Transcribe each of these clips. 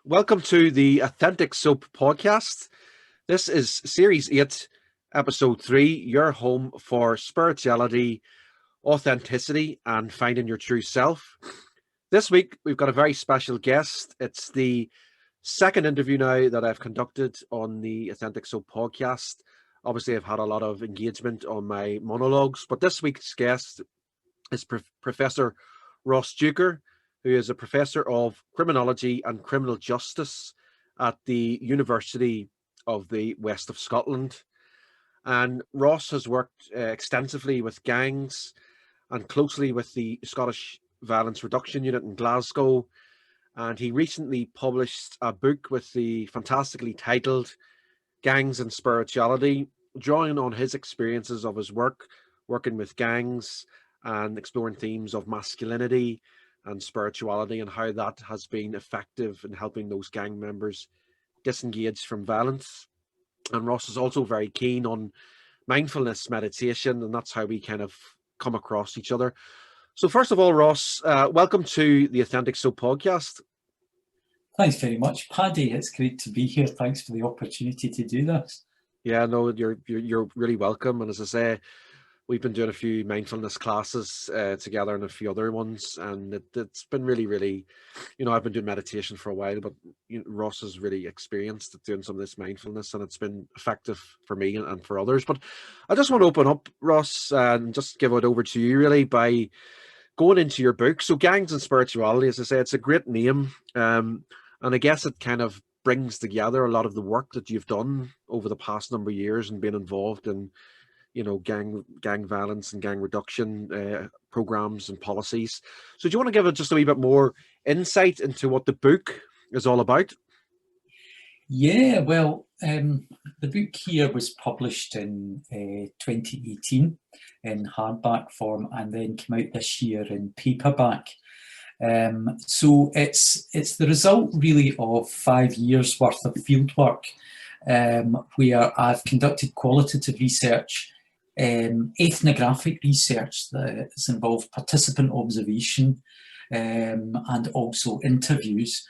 Welcome to the Authentic Soap podcast. This is Series 8, Episode 3, your home for spirituality, authenticity, and finding your true self. This week, we've got a very special guest. It's the second interview now that I've conducted on the Authentic Soap podcast. Obviously, I've had a lot of engagement on my monologues, but this week's guest is Professor Ross Deuchar, who is a professor of criminology and criminal justice at the University of the West of Scotland. And Ross has worked extensively with gangs and closely with the Scottish Violence Reduction Unit in Glasgow. And he recently published a book with the fantastically titled Gangs and Spirituality, drawing on his experiences of his work working with gangs and exploring themes of masculinity and spirituality and how that has been effective in helping those gang members disengage from violence. And Ross is also very keen on mindfulness meditation, and that's how we kind of come across each other. So first of all, Ross, welcome to the Authentic Soap podcast. Thanks very much, Paddy. It's great to be here. Thanks for the opportunity to do this. Yeah, no, you're really welcome. And as I say, we've been doing a few mindfulness classes together and a few other ones, and it's been really, I've been doing meditation for a while, but Ross is really experienced at doing some of this mindfulness, and it's been effective for me and for others. But I just want to open up, Ross, and just give it over to you really by going into your book. So Gangs and Spirituality, as I say, it's a great name, and I guess it kind of brings together a lot of the work that you've done over the past number of years and been involved in gang violence and gang reduction programs and policies. So do you want to give it just a wee bit more insight into what the book is all about? Yeah, well, the book here was published in 2018 in hardback form and then came out this year in paperback. So it's the result really of 5 years worth of fieldwork where I've conducted qualitative research, ethnographic research that's involved participant observation and also interviews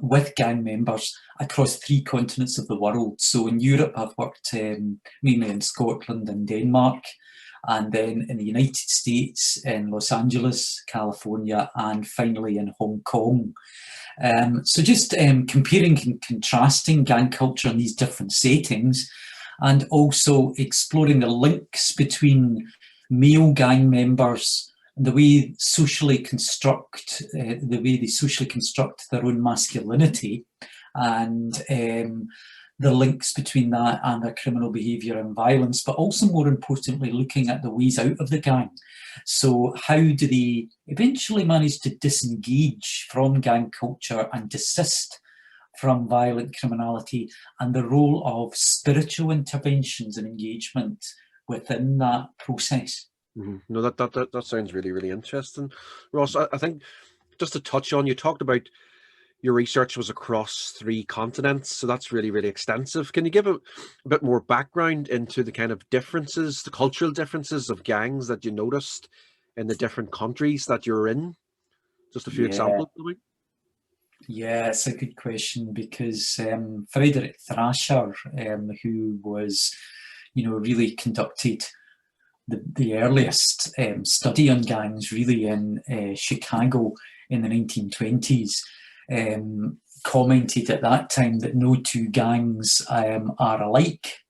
with gang members across 3 continents of the world. So in Europe, I've worked mainly in Scotland and Denmark, and then in the United States, in Los Angeles, California, and finally in Hong Kong. So just comparing and contrasting gang culture in these different settings, and also exploring the links between male gang members, the way they socially construct their own masculinity, and the links between that and their criminal behaviour and violence, but also more importantly, looking at the ways out of the gang. So how do they eventually manage to disengage from gang culture and desist from violent criminality, and the role of spiritual interventions and engagement within that process? Mm-hmm. No, that sounds really interesting, Ross. I think just to touch on, you talked about your research was across 3 continents, so that's really extensive. Can you give a bit more background into the kind of differences, the cultural differences of gangs that you noticed in the different countries that you're in? Just a few examples. Yeah, it's a good question, because Frederick Thrasher, who was, really conducted the earliest study on gangs really in Chicago in the 1920s, commented at that time that no 2 gangs are alike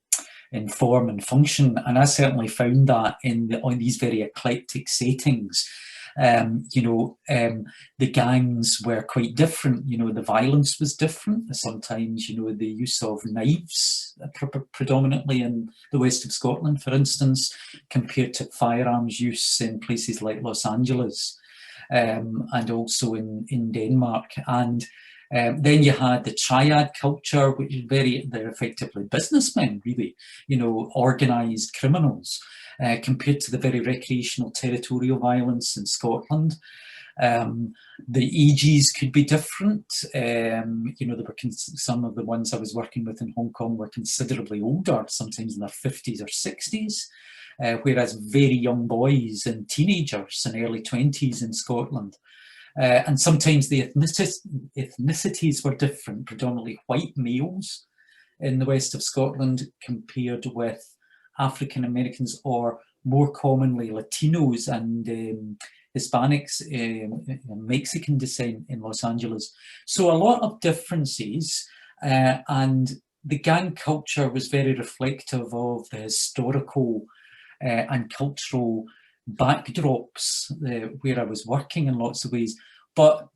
in form and function, and I certainly found that on these very eclectic settings. The gangs were quite different. The violence was different. Sometimes, the use of knives, predominantly in the west of Scotland, for instance, compared to firearms use in places like Los Angeles, and also in Denmark. And then you had the triad culture, which is they're effectively businessmen, really, organised criminals, compared to the very recreational territorial violence in Scotland. The ages could be different. There were some of the ones I was working with in Hong Kong were considerably older, sometimes in their 50s or 60s, whereas very young boys and teenagers in early 20s in Scotland. And sometimes the ethnicities were different, predominantly white males in the west of Scotland compared with African Americans, or more commonly Latinos and Hispanics, Mexican descent in Los Angeles. So a lot of differences, and the gang culture was very reflective of the historical and cultural backdrops where I was working in lots of ways. But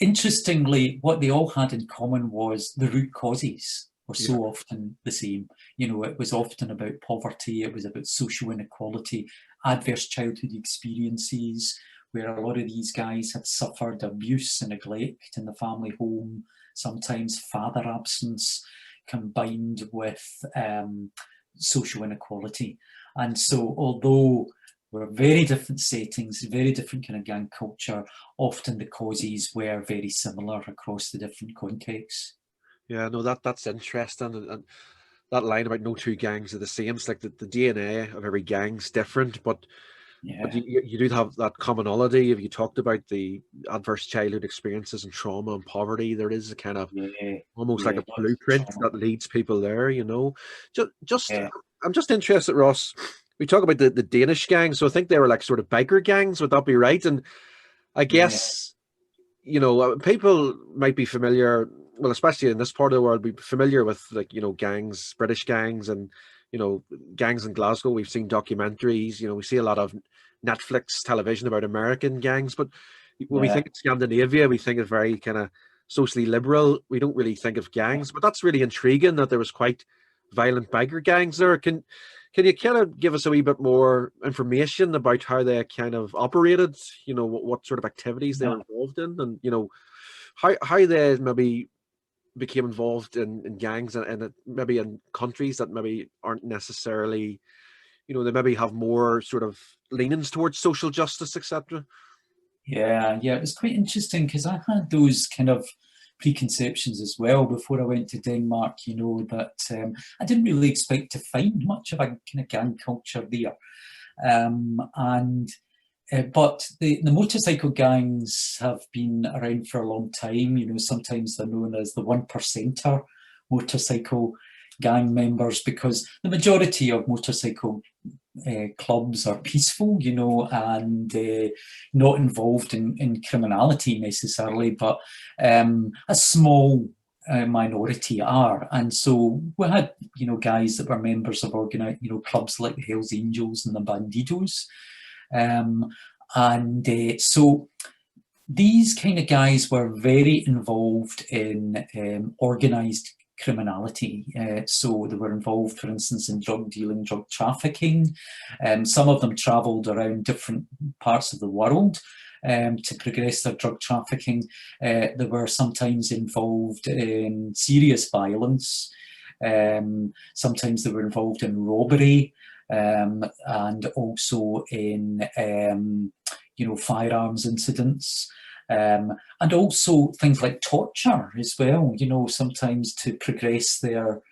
interestingly, what they all had in common was the root causes were so often the same. You know, it was often about poverty, it was about social inequality, adverse childhood experiences, where a lot of these guys had suffered abuse and neglect in the family home, sometimes father absence, combined with social inequality. And so, although we're very different settings, very different kind of gang culture, often the causes were very similar across the different contexts. Yeah, no, that's interesting, and that line about no two gangs are the same. It's like the DNA of every gang's different, but Yeah, you do have that commonality. If you talked about the adverse childhood experiences and trauma and poverty, there is a kind of yeah, almost like yeah, a lots of blueprint trauma. that leads people there. You know, just Yeah, I'm just interested, Ross. We talk about the Danish gang, so I think they were like sort of biker gangs. Would that be right? And I yeah, guess, you know, people might be familiar, well, especially in this part of the world, be familiar with, like, you know, gangs, British gangs, and, you know, gangs in Glasgow. We've seen documentaries, you know, we see a lot of Netflix television about American gangs, but when we yeah, think of Scandinavia, we think of very kind of socially liberal. We don't really think of gangs, but that's really intriguing that there was quite violent biker gangs there. Can you kind of give us a wee bit more information about how they kind of operated? You know, what sort of activities they yeah. were involved in, and, you know, how they maybe became involved in gangs, and maybe in countries that maybe aren't necessarily, you know, they maybe have more sort of leanings towards social justice, etc. Yeah, yeah, it was quite interesting because I had those kind of preconceptions as well before I went to Denmark, you know, that I didn't really expect to find much of a kind of gang culture there. And but the motorcycle gangs have been around for a long time. You know, sometimes they're known as the 1%er motorcycle gang members, because the majority of motorcycle clubs are peaceful, you know, and not involved in criminality necessarily, but a small minority are. And so we had, you know, guys that were members of organized, you know, clubs like the Hells Angels and the Bandidos. Um, and so these kind of guys were very involved in organized criminality. So they were involved, for instance, in drug dealing, drug trafficking. Some of them travelled around different parts of the world to progress their drug trafficking. They were sometimes involved in serious violence. Sometimes they were involved in robbery, and also in you know, firearms incidents. And also things like torture as well, you know, sometimes to progress their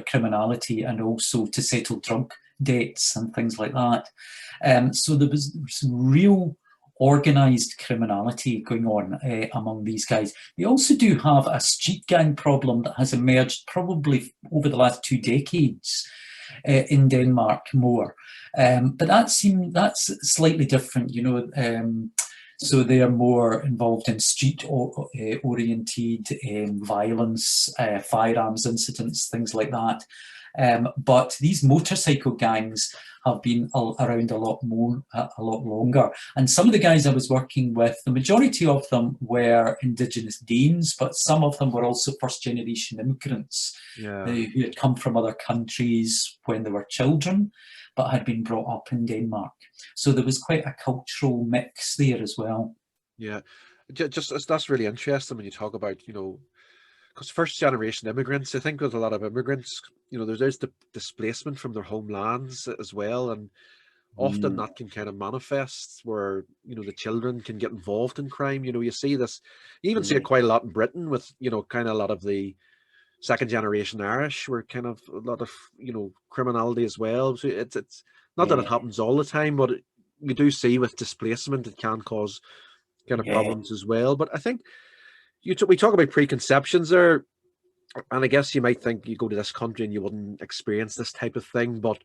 criminality, and also to settle drug debts and things like that. So there was some real organised criminality going on among these guys. They also do have a street gang problem that has emerged probably over the last 2 decades in Denmark more. But that's slightly different, you know. So they are more involved in street-oriented violence, firearms incidents, things like that. But these motorcycle gangs have been around a lot longer. And some of the guys I was working with, the majority of them were Indigenous Danes, but some of them were also first-generation immigrants who had come from other countries when they were children, but had been brought up in Denmark. So there was quite a cultural mix there as well. Yeah, just that's really interesting when you talk about, you know, because first generation immigrants, I think with a lot of immigrants, you know, there's the displacement from their homelands as well, and often Mm, that can kind of manifest where, you know, the children can get involved in crime. You know, you see this, you even see it yeah, quite a lot in Britain with, you know, kind of a lot of the second generation Irish were kind of a lot of, you know, criminality as well. So it's not that it yeah, happens all the time, but you do see with displacement, it can cause kind of Yeah. problems as well. But I think we talk about preconceptions there, and I guess you might think you go to this country and you wouldn't experience this type of thing, but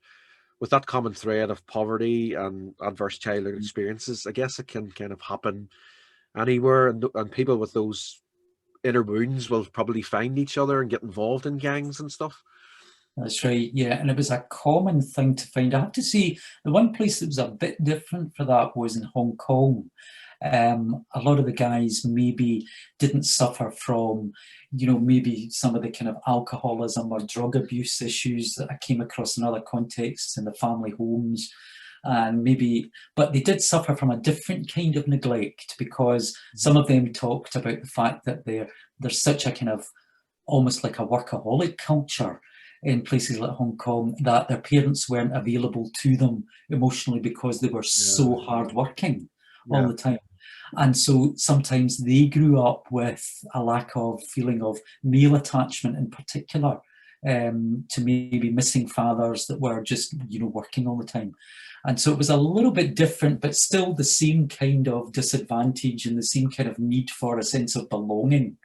with that common thread of poverty and adverse childhood experiences, I guess it can kind of happen anywhere, and people with those inner wounds will probably find each other and get involved in gangs and stuff. That's right, yeah, and it was a common thing to find. I have to say, the one place that was a bit different for that was in Hong Kong. A lot of the guys maybe didn't suffer from, maybe some of the kind of alcoholism or drug abuse issues that I came across in other contexts in the family homes. And maybe, but they did suffer from a different kind of neglect, because some of them talked about the fact that there's such a kind of almost like a workaholic culture in places like Hong Kong, that their parents weren't available to them emotionally because they were so hardworking all the time. And so sometimes they grew up with a lack of feeling of male attachment in particular, to maybe missing fathers that were just, working all the time. And so it was a little bit different, but still the same kind of disadvantage and the same kind of need for a sense of belonging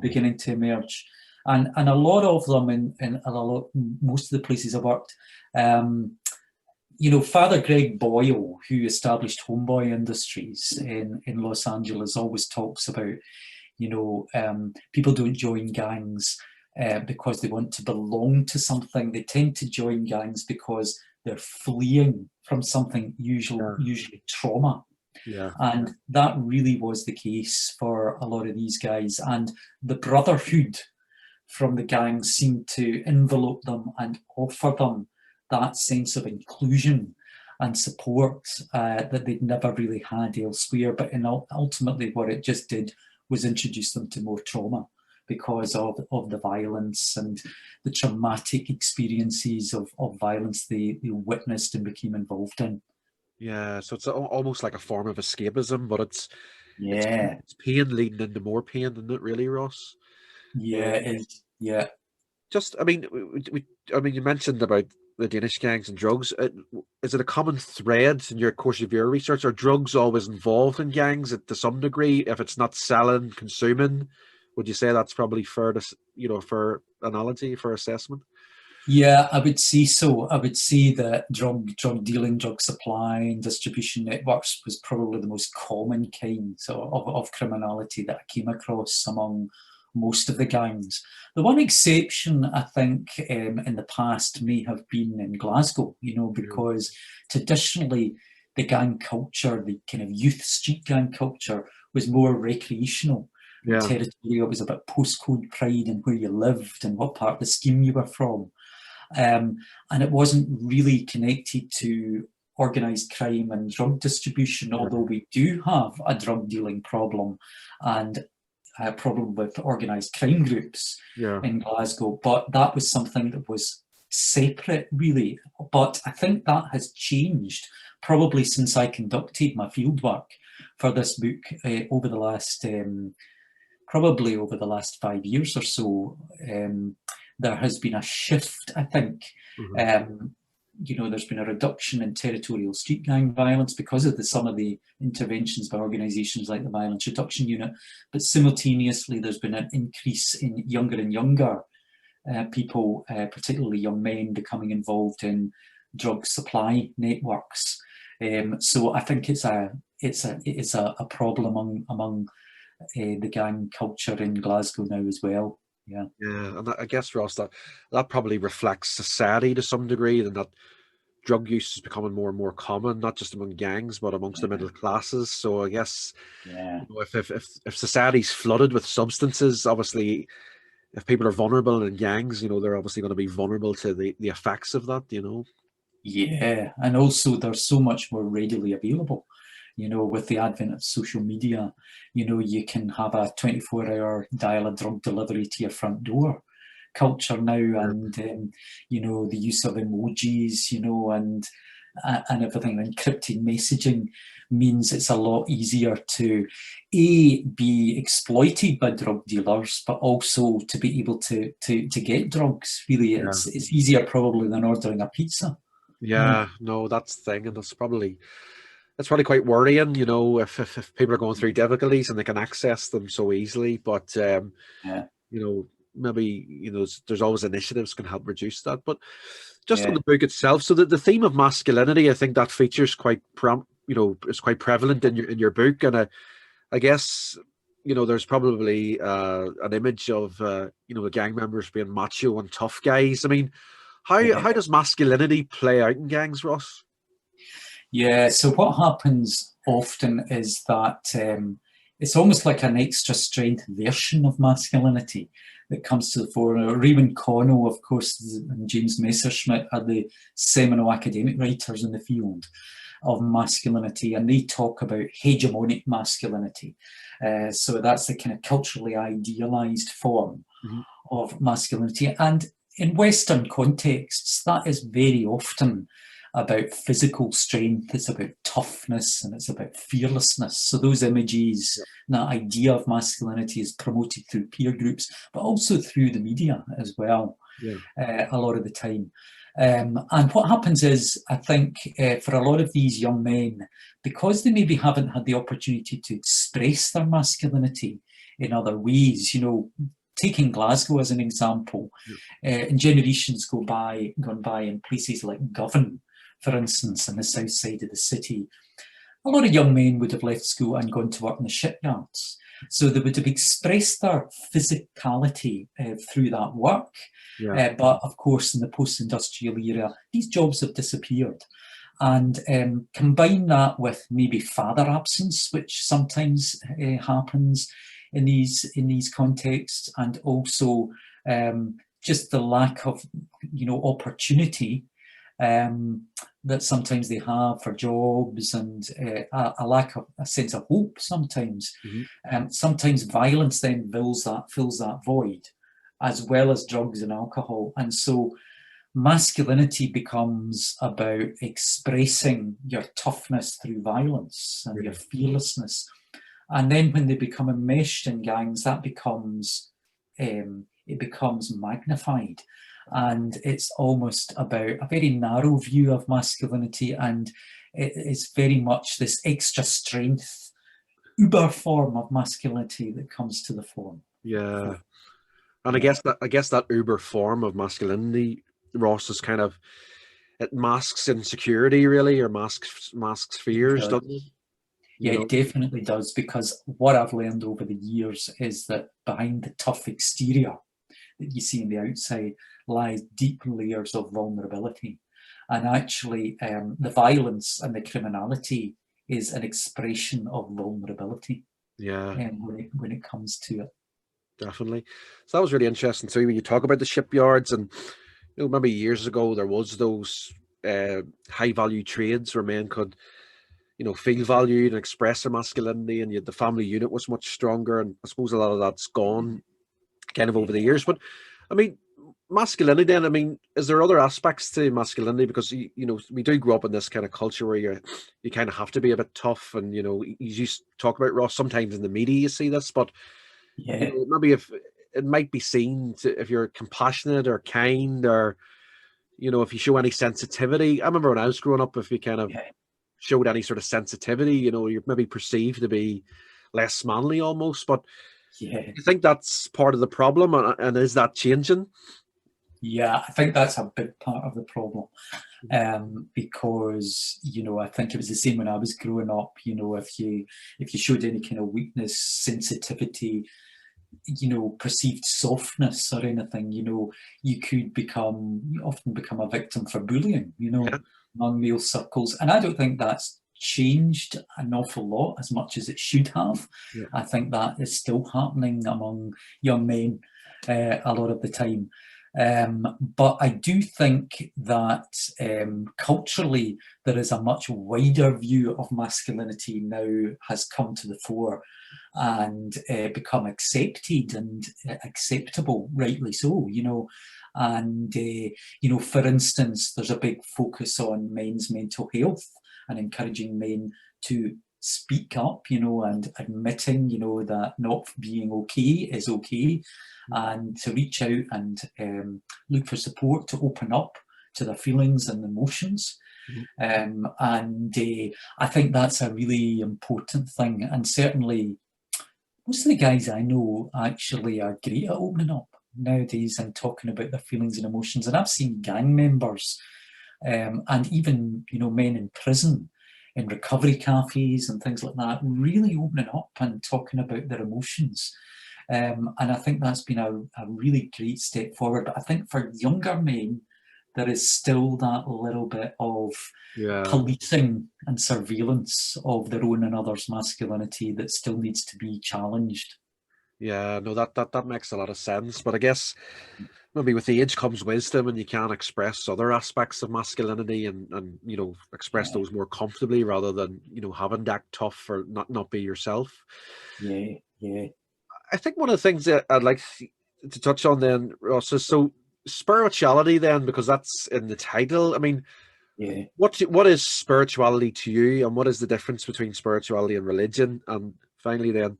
beginning to emerge. And a lot of them, most of the places I worked, Father Greg Boyle, who established Homeboy Industries in Los Angeles, always talks about, people don't join gangs because they want to belong to something. They tend to join gangs because they're fleeing from something, usually trauma. And that really was the case for a lot of these guys. And the brotherhood from the gangs seemed to envelope them and offer them that sense of inclusion and support that they'd never really had elsewhere. But ultimately what it just did was introduce them to more trauma because of the violence and the traumatic experiences of violence they witnessed and became involved in. Yeah, so it's almost like a form of escapism, but it's pain leading into more pain, isn't it, really, Ross? Yeah, it is. Yeah. Just, I mean, you mentioned about the Danish gangs and drugs. Is it a common thread in your course of your research? Are drugs always involved in gangs to some degree? If it's not selling, consuming, would you say that's probably fair to, for analogy, for assessment? Yeah, I would say so. I would say that drug dealing, drug supply and distribution networks was probably the most common kind of criminality that I came across among most of the gangs. The one exception, I think, in the past may have been in Glasgow, because traditionally the gang culture, the kind of youth street gang culture, was more recreational. Territorial. It was about postcode pride and where you lived and what part of the scheme you were from. And it wasn't really connected to organised crime and drug distribution, although we do have a drug dealing problem and a problem with organised crime groups in Glasgow. But that was something that was separate, really. But I think that has changed probably since I conducted my fieldwork for this book over the last 5 years or so. There has been a shift, I think. There's been a reduction in territorial street gang violence because of some of the interventions by organisations like the Violence Reduction Unit, but simultaneously there's been an increase in younger and younger people, particularly young men, becoming involved in drug supply networks. So I think it's a problem among the gang culture in Glasgow now as well. Yeah, and I guess, Ross, that probably reflects society to some degree, and that drug use is becoming more and more common, not just among gangs, but amongst the middle classes. So I guess, if society's flooded with substances, obviously, if people are vulnerable in gangs, they're obviously going to be vulnerable to the effects of that. Yeah, and also they're so much more readily available. With the advent of social media, you can have a 24-hour dial-a-drug delivery to your front door culture now, and the use of emojis, and everything. Encrypted messaging means it's a lot easier to be exploited by drug dealers, but also to be able to get drugs. Really, it's easier probably than ordering a pizza. Yeah, no, that's the thing, and it's probably quite worrying, if people are going through difficulties and they can access them so easily. But Yeah, you know, maybe there's always initiatives can help reduce that. But just on yeah, the book itself, so the theme of masculinity, I think that features is quite prevalent in your book, and I guess there's probably an image of the gang members being macho and tough guys. I mean, yeah. how does masculinity play out in gangs, Ross? Yeah, so what happens often is that it's almost like an extra strength version of masculinity that comes to the fore. Raymond Connell, of course, and James Messerschmitt are the seminal academic writers in the field of masculinity, and they talk about hegemonic masculinity. So that's the kind of culturally idealized form Mhm. of masculinity. And in Western contexts, that is very often about physical strength, it's about toughness, and it's about fearlessness. So those images, Yeah. that idea of masculinity is promoted through peer groups, but also through the media as well, Yeah. a lot of the time. And what happens is, I think, for a lot of these young men, because they maybe haven't had the opportunity to express their masculinity in other ways, taking Glasgow as an example, in generations gone by in places like Govan, for instance, in the south side of the city, a lot of young men would have left school and gone to work in the shipyards. So they would have expressed their physicality through that work. Yeah. But of course, in the post-industrial era, these jobs have disappeared. And combine that with maybe father absence, which sometimes happens in these contexts, and also just the lack of opportunity that sometimes they have for jobs, and a lack of a sense of hope sometimes. Mhm. Sometimes violence then fills that void, as well as drugs and alcohol. And so masculinity becomes about expressing your toughness through violence and your Yeah. fearlessness. And then when they become enmeshed in gangs, that it becomes magnified. And it's almost about a very narrow view of masculinity, and it's very much this extra strength, uber form of masculinity that comes to the fore. Yeah. And Yeah, I guess that uber form of masculinity, Ross, is kind of it masks insecurity really, or masks it fears, does. doesn't it? Yeah, You know? it definitely does, because what I've learned over the years is that behind the tough exterior that you see on the outside lies deep layers of vulnerability. And actually, the violence and the criminality is an expression of vulnerability Yeah, when it comes to it. definitely. So that was really interesting too when you talk about the shipyards, and maybe years ago there was those high value trades where men could feel valued and express their masculinity, and yet the family unit was much stronger. And I suppose a lot of that's gone kind of over the Yeah. years. But I mean, masculinity then, I mean, is there other aspects to masculinity? Because we do grow up in this kind of culture where you kind of have to be a bit tough, and you used to talk about, Ross, sometimes in the media you see this, but Yeah. maybe if it might be seen if you're compassionate or kind, or if you show any sensitivity. I remember when I was growing up, if you kind of Yeah. showed any sort of sensitivity, you're maybe perceived to be less manly almost. But Yeah. you think that's part of the problem, and is that changing? Yeah, I think that's a big part of the problem. Because I think it was the same when I was growing up. If you showed any kind of weakness, sensitivity, perceived softness or anything, you could often become a victim for bullying, Yeah, among male circles. And I don't think that's changed an awful lot as much as it should have. yeah, I think that is still happening among young men a lot of the time. But I do think that culturally there is a much wider view of masculinity now has come to the fore and become accepted and acceptable, rightly so, And, for instance, there's a big focus on men's mental health and encouraging men to speak up, and admitting, that not being okay is okay, and to reach out and look for support, to open up to their feelings and emotions. Mhm. I think that's a really important thing. And certainly, most of the guys I know actually are great at opening up nowadays and talking about their feelings and emotions. And I've seen gang members and even, men in prison, in recovery cafes and things like that, really opening up and talking about their emotions. And I think that's been a really great step forward. But I think for younger men, there is still that little bit of Yeah. policing and surveillance of their own and others' masculinity that still needs to be challenged. Yeah, no, that makes a lot of sense. But I guess maybe with age comes wisdom, and you can express other aspects of masculinity and express Yeah, those more comfortably rather than having to act tough or not be yourself. yeah, yeah, I think one of the things that I'd like to touch on then, Ross, is so spirituality then, because that's in the title. I mean, yeah. what is spirituality to you, and what is the difference between spirituality and religion? And finally, then,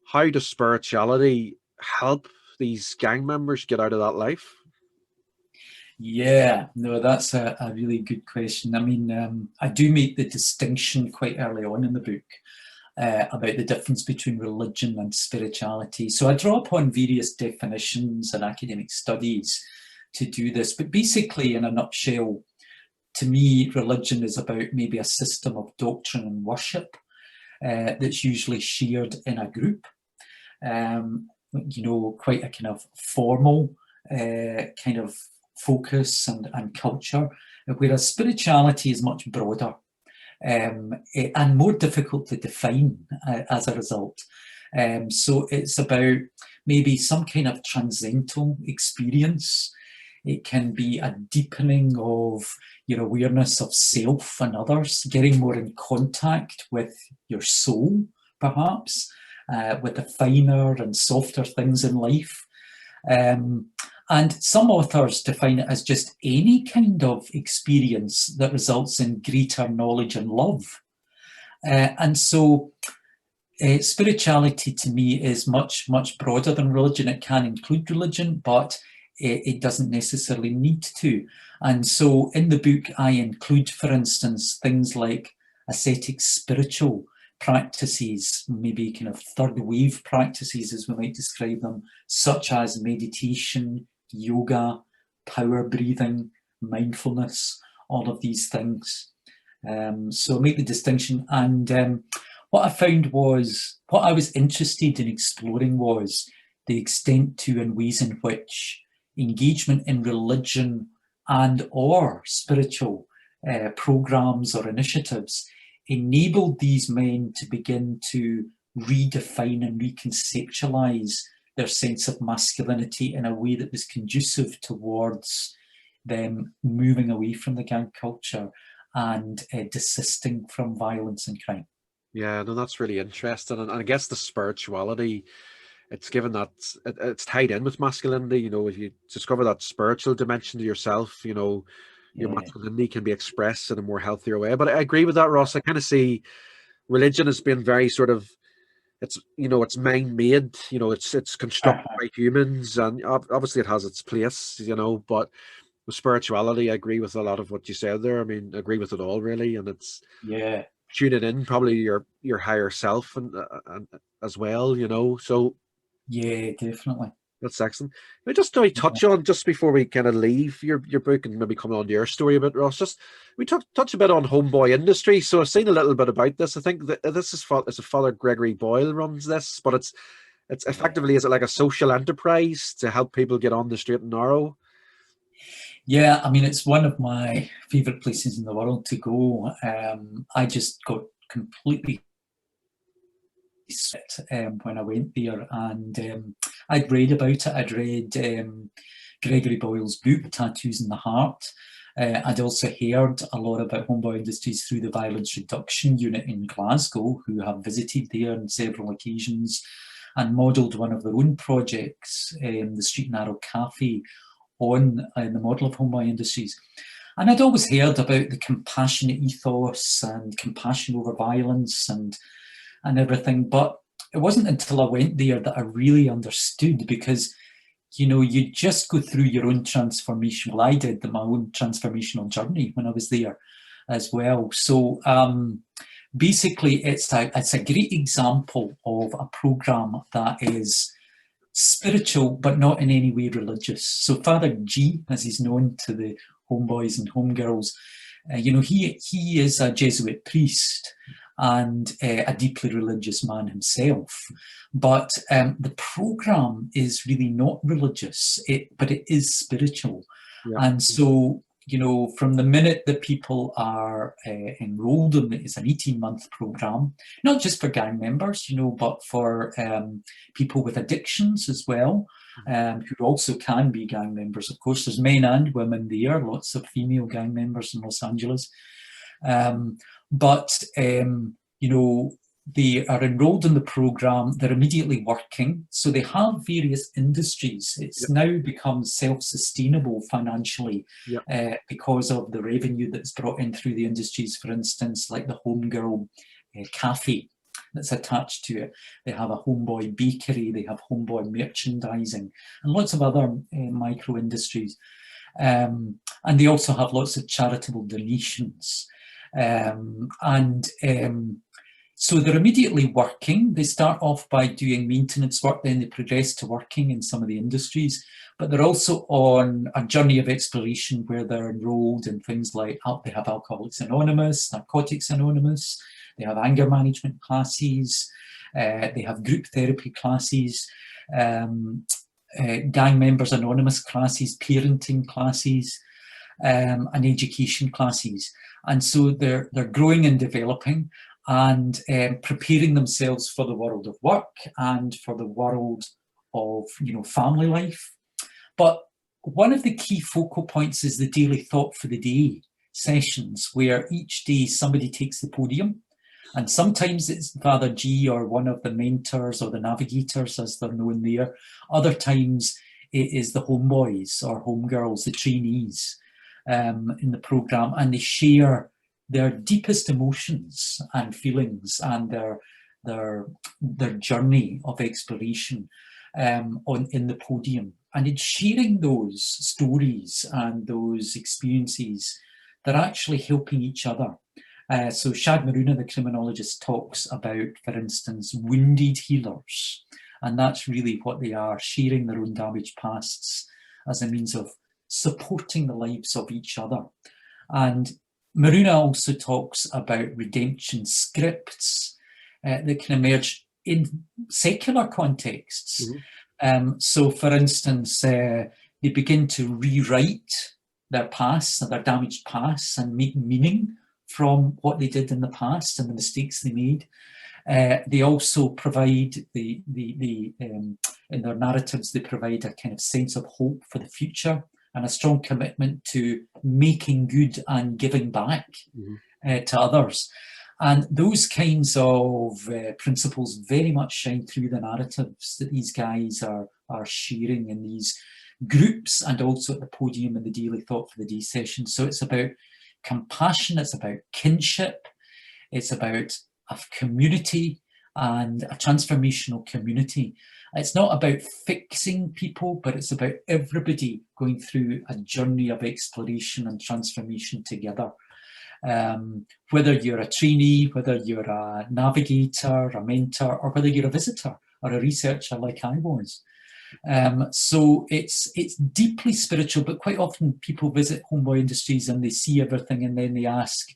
how does spirituality help these gang members get out of that life? Yeah, no, that's a really good question. I mean, I do make the distinction quite early on in the book about the difference between religion and spirituality. So I draw upon various definitions and academic studies to do this. But basically, in a nutshell, to me, religion is about maybe a system of doctrine and worship that's usually shared in a group. Quite a kind of formal kind of focus and culture, whereas spirituality is much broader and more difficult to define as a result. So it's about maybe some kind of transcendental experience. It can be a deepening of your awareness of self and others, getting more in contact with your soul, perhaps, with the finer and softer things in life. And some authors define it as just any kind of experience that results in greater knowledge and love. And so spirituality to me is much, much broader than religion. It can include religion, but it doesn't necessarily need to. And so in the book, I include, for instance, things like ascetic spiritual practices, maybe kind of third wave practices, as we might describe them, such as meditation, yoga, power breathing, mindfulness, all of these things. So make the distinction. And what I found was, what I was interested in exploring was the extent to and ways in which engagement in religion and or spiritual programs or initiatives enabled these men to begin to redefine and reconceptualize their sense of masculinity in a way that was conducive towards them moving away from the gang culture and desisting from violence and crime. Yeah, no, that's really interesting, and I guess the spirituality, it's given that it's tied in with masculinity. If you discover that spiritual dimension to yourself, your Yeah. masculinity can be expressed in a more healthier way. But I agree with that, Ross. I kind of see religion as being very sort of, it's mind made. It's constructed by humans, and obviously it has its place. But with spirituality, I agree with a lot of what you said there. I mean, I agree with it all really, and it's Yeah. tuning in probably your higher self and as well. So Yeah, definitely. that's excellent. I just maybe touch on, just before we kind of leave your book and maybe come on to your story a bit, Ross. Just we touch a bit on homeboy industry. So I've seen a little bit about this. I think that this is it's a Father Gregory Boyle runs this, but it's effectively, is it like a social enterprise to help people get on the straight and narrow? Yeah, I mean, it's one of my favourite places in the world to go. I just got completely set when I went there, and I'd read about it. I'd read Gregory Boyle's book, Tattoos in the Heart. I'd also heard a lot about Homeboy Industries through the Violence Reduction Unit in Glasgow, who have visited there on several occasions and modelled one of their own projects, the Street and Arrow Cafe, on the model of Homeboy Industries. And I'd always heard about the compassionate ethos and compassion over violence and everything, but it wasn't until I went there that I really understood, because you know, you just go through your own transformation. Well, I did my own transformational journey when I was there as well. So basically, it's a great example of a program that is spiritual, but not in any way religious. So Father G, as he's known to the homeboys and homegirls, you know, he is a Jesuit priest and a deeply religious man himself. But the program is really not religious, but it is spiritual. Yeah. And so, you know, from the minute that people are enrolled in it, it's an 18-month program, not just for gang members, you know, but for people with addictions as well, who also can be gang members. Of course, there's men and women there, lots of female gang members in Los Angeles. You know, they are enrolled in the program, they're immediately working, so they have various industries. It's now become self-sustainable financially because of the revenue that's brought in through the industries, for instance, like the Homegirl cafe that's attached to it. They have a homeboy bakery, they have homeboy merchandising, and lots of other micro industries. And they also have lots of charitable donations. So they're immediately working. They start off by doing maintenance work, then they progress to working in some of the industries, but they're also on a journey of exploration where they're enrolled in things like, they have Alcoholics Anonymous, Narcotics Anonymous, they have anger management classes, they have group therapy classes, Gang Members Anonymous classes, parenting classes, and education classes. And so they're growing and developing and preparing themselves for the world of work and for the world of, you know, family life. But one of the key focal points is the daily thought for the day sessions, where each day somebody takes the podium, and sometimes it's Father G or one of the mentors or the navigators, as they're known there. Other times it is the homeboys or homegirls, the trainees in the program, and they share their deepest emotions and feelings and their journey of exploration in the podium. And in sharing those stories and those experiences, they're actually helping each other. So Shad Maruna, the criminologist, talks about, for instance, wounded healers. And that's really what they are, sharing their own damaged pasts as a means of supporting the lives of each other. And Maruna also talks about redemption scripts that can emerge in secular contexts. So, for instance, they begin to rewrite their past and their damaged past and make meaning from what they did in the past and the mistakes they made. They also provide in their narratives, they provide a kind of sense of hope for the future and a strong commitment to making good and giving back to others. And those kinds of principles very much shine through the narratives that these guys are sharing in these groups and also at the podium in the daily thought for the day session. So it's about compassion, it's about kinship, it's about a community and a transformational community. It's not about fixing people, but it's about everybody going through a journey of exploration and transformation together. Whether you're a trainee, whether you're a navigator, a mentor, or whether you're a visitor or a researcher like I was. So it's deeply spiritual, but quite often people visit Homeboy Industries and they see everything and then they ask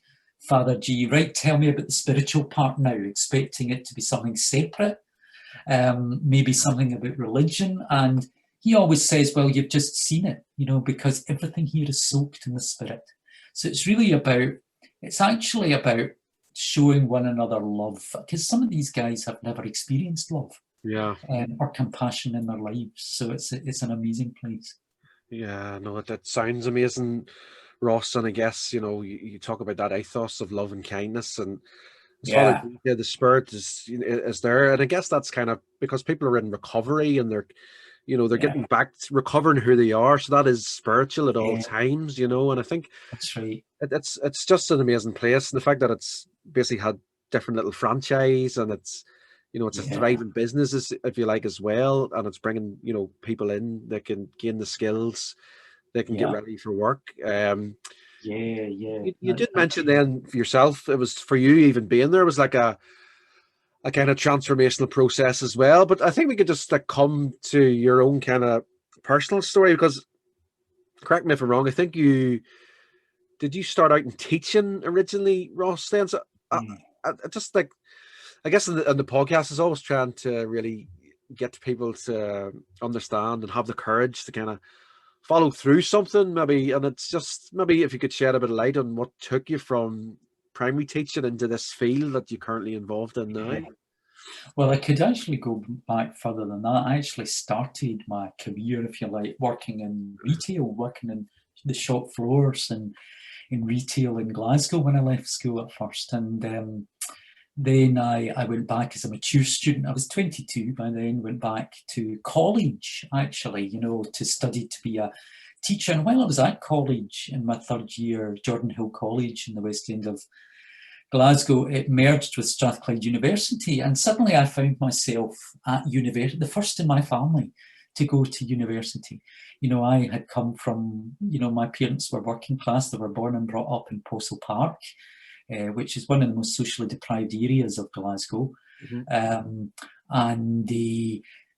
Father G, right, tell me about the spiritual part now, expecting it to be something separate, maybe something about religion. And he always says, well, you've just seen it, you know, because everything here is soaked in the spirit. So it's actually about showing one another love, because some of these guys have never experienced love or compassion in their lives. So it's an amazing place. Yeah, no, that sounds amazing, Ross. And I guess, you know, you talk about that ethos of love and kindness, and Father, the spirit is there. And I guess that's kind of because people are in recovery and they're getting back to recovering who they are. So that is spiritual at all times, you know. And I think that's right. It's just an amazing place. And the fact that it's basically had different little franchise and it's, You know, it's a Yeah, thriving business, if you like, as well, and it's bringing, you know, people in that can gain the skills, they can get yeah, ready for work. yeah. You did mention then for yourself, it was for you even being there was like a kind of transformational process as well. But I think we could just like come to your own kind of personal story because correct me if I'm wrong. I think you start out in teaching originally, Ross? Then so Yeah. I just like I guess in the podcast is always trying to really get people to understand and have the courage to kind of follow through something maybe, and it's just maybe if you could shed a bit of light on what took you from primary teaching into this field that you're currently involved in now. Yeah. Well, I could actually go back further than that. I actually started my career, if you like, working in retail, working in the shop floors and in retail in Glasgow when I left school at first. And then I went back as a mature student. I was 22 by then, went back to college, actually, to study to be a teacher. And while I was at college in my third year, Jordan Hill College in the West End of Glasgow, it merged with Strathclyde University, and suddenly I found myself at university, the first in my family to go to university. I had come from, my parents were working class. They were born and brought up in Postle Park, which is one of the most socially deprived areas of Glasgow. Mm-hmm. And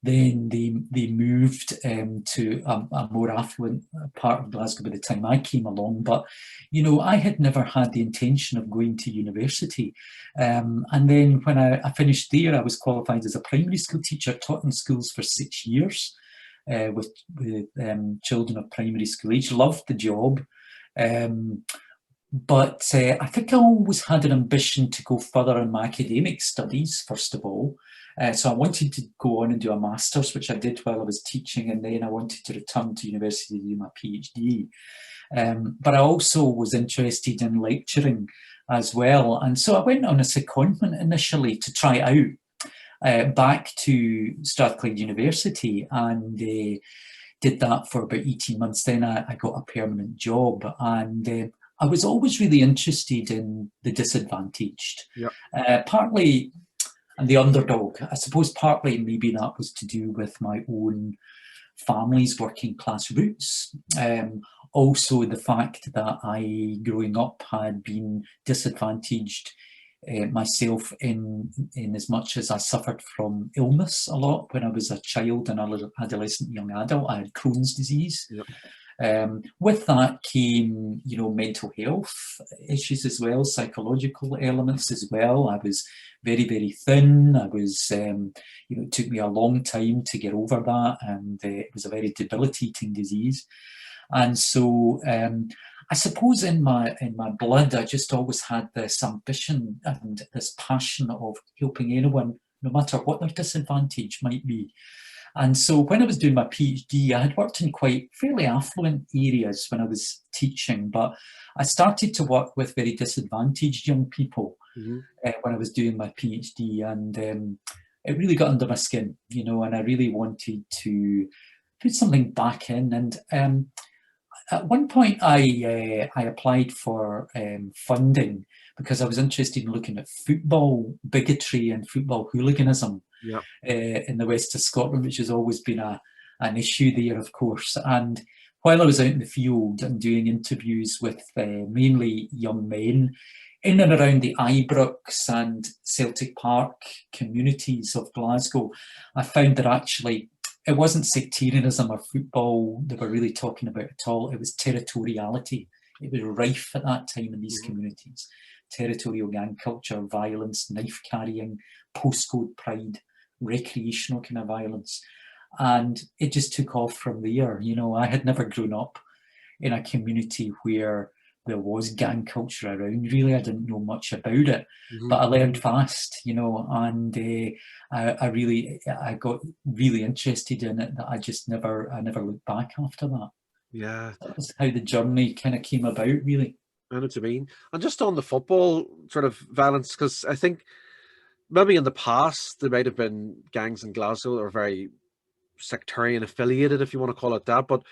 then they moved to a more affluent part of Glasgow by the time I came along. But, I had never had the intention of going to university. And then when I finished there, I was qualified as a primary school teacher, taught in schools for 6 years with children of primary school age. Loved the job. But I think I always had an ambition to go further in my academic studies, first of all. So I wanted to go on and do a master's, which I did while I was teaching, and then I wanted to return to university to do my PhD. But I also was interested in lecturing as well. And so I went on a secondment initially to try out back to Strathclyde University and did that for about 18 months. Then I got a permanent job, and I was always really interested in the disadvantaged, partly, and the underdog. I suppose partly maybe that was to do with my own family's working class roots. Also the fact that I, growing up, had been disadvantaged myself in as much as I suffered from illness a lot when I was a child and an adolescent young adult. I had Crohn's disease. With that came, mental health issues as well, psychological elements as well. I was very, very thin. I was, it took me a long time to get over that, and it was a very debilitating disease. And so I suppose in my blood, I just always had this ambition and this passion of helping anyone, no matter what their disadvantage might be. And so when I was doing my PhD, I had worked in quite fairly affluent areas when I was teaching, but I started to work with very disadvantaged young people when I was doing my PhD, and it really got under my skin, and I really wanted to put something back in. And at one point, I applied for funding because I was interested in looking at football bigotry and football hooliganism in the west of Scotland, which has always been an issue there, of course. And while I was out in the field and doing interviews with mainly young men in and around the Ibrox and Celtic Park communities of Glasgow, I found that actually it wasn't sectarianism or football they were really talking about at all. It was territoriality. It was rife at that time in these communities. Territorial gang culture, violence, knife carrying, postcode pride, recreational kind of violence. And it just took off from there. I had never grown up in a community where there was gang culture around. Really, I didn't know much about it, but I learned fast, and I got really interested in it that I never looked back after that. Yeah. That was how the journey kind of came about, really. I know what you mean. And just on the football sort of violence, because I think maybe in the past there might have been gangs in Glasgow that were very sectarian affiliated, if you want to call it that. But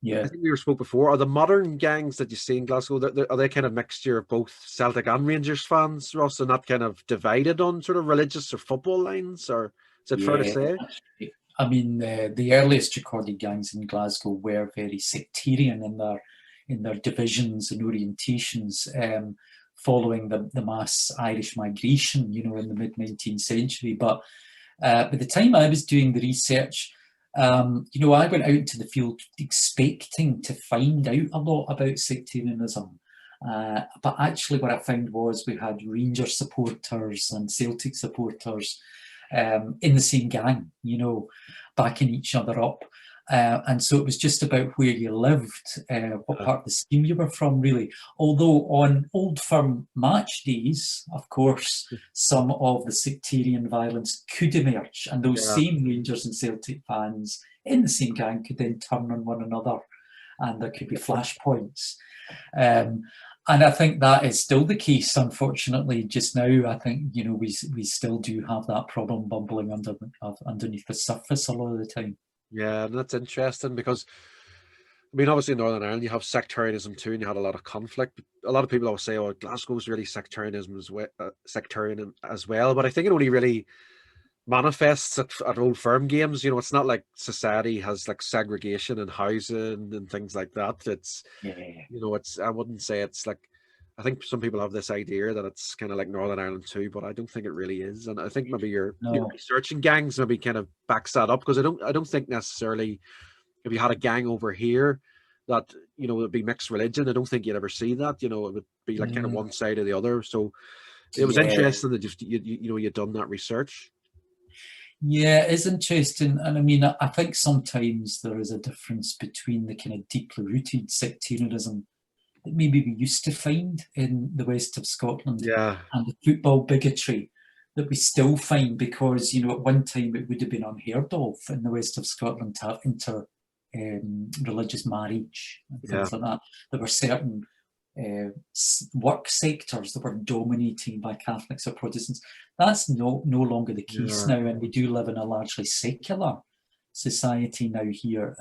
Yeah. I think we were spoke before. Are the modern gangs that you see in Glasgow, are they kind of mixture of both Celtic and Rangers fans, Ross, and not kind of divided on sort of religious or football lines? Or is it fair to Yeah, say? that's right. I mean, the earliest recorded gangs in Glasgow were very sectarian in their divisions and orientations, following the mass Irish migration, in the mid 19th century. But by the time I was doing the research, I went out into the field expecting to find out a lot about sectarianism. But actually, what I found was we had Rangers supporters and Celtic supporters in the same gang, backing each other up. And so it was just about where you lived, what part of the scheme you were from, really. Although on Old Firm match days, of course, some of the sectarian violence could emerge, and those same Rangers and Celtic fans in the same gang could then turn on one another, and there could be flashpoints. And I think that is still the case, unfortunately, just now. I think, we still do have that problem bubbling underneath the surface a lot of the time. Yeah, and that's interesting because, I mean, obviously in Northern Ireland you have sectarianism too, and you had a lot of conflict. A lot of people always say, "Oh, Glasgow's really sectarian as well." But I think it only really manifests at Old Firm games. It's not like society has like segregation in housing and things like that. It's I wouldn't say it's like. I think some people have this idea that it's kind of like Northern Ireland too, but I don't think it really is. And I think maybe your research in gangs maybe kind of backs that up, because I don't think necessarily if you had a gang over here that it would be mixed religion. I don't think you'd ever see that. It would be like kind of one side or the other. So it was interesting that you'd done that research. Yeah, it's interesting. And I mean, I think sometimes there is a difference between the kind of deeply rooted sectarianism that maybe we used to find in the west of Scotland, and the football bigotry that we still find, because, at one time it would have been unheard of in the west of Scotland to have inter-religious marriage and things like that. There were certain work sectors that were dominated by Catholics or Protestants. That's no longer the case now, and we do live in a largely secular society now here.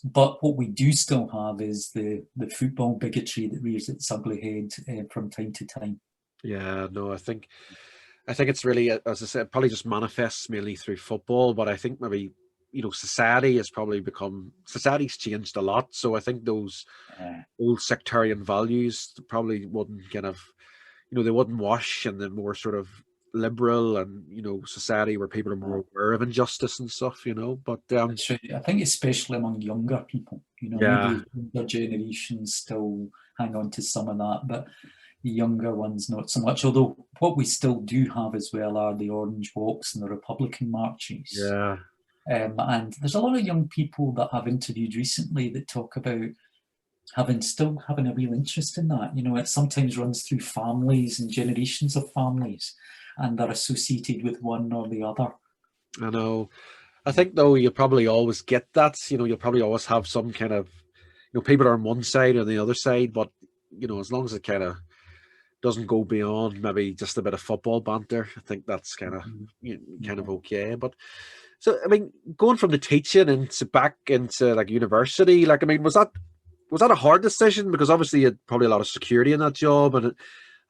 But what we do still have is the football bigotry that rears its ugly head from time to time. Yeah, no, I think it's really, as I said, probably just manifests mainly through football. But I think maybe society's changed a lot. So I think those old sectarian values probably wouldn't kind of, they wouldn't wash, and the more sort of liberal and society where people are more aware of injustice and stuff. But that's right. I think especially among younger people, maybe older generations still hang on to some of that, but the younger ones not so much. Although what we still do have as well are the Orange Walks and the Republican marches. And there's a lot of young people that I've interviewed recently that talk about still having a real interest in that. It sometimes runs through families and generations of families, and they're associated with one or the other. I know. I think though you probably always get that. You'll probably always have some kind of, people are on one side or the other side, but as long as it kind of doesn't go beyond maybe just a bit of football banter, I think that's kind of okay. But so, I mean, going from the teaching back into like university, like, I mean, was that a hard decision? Because obviously you had probably a lot of security in that job, and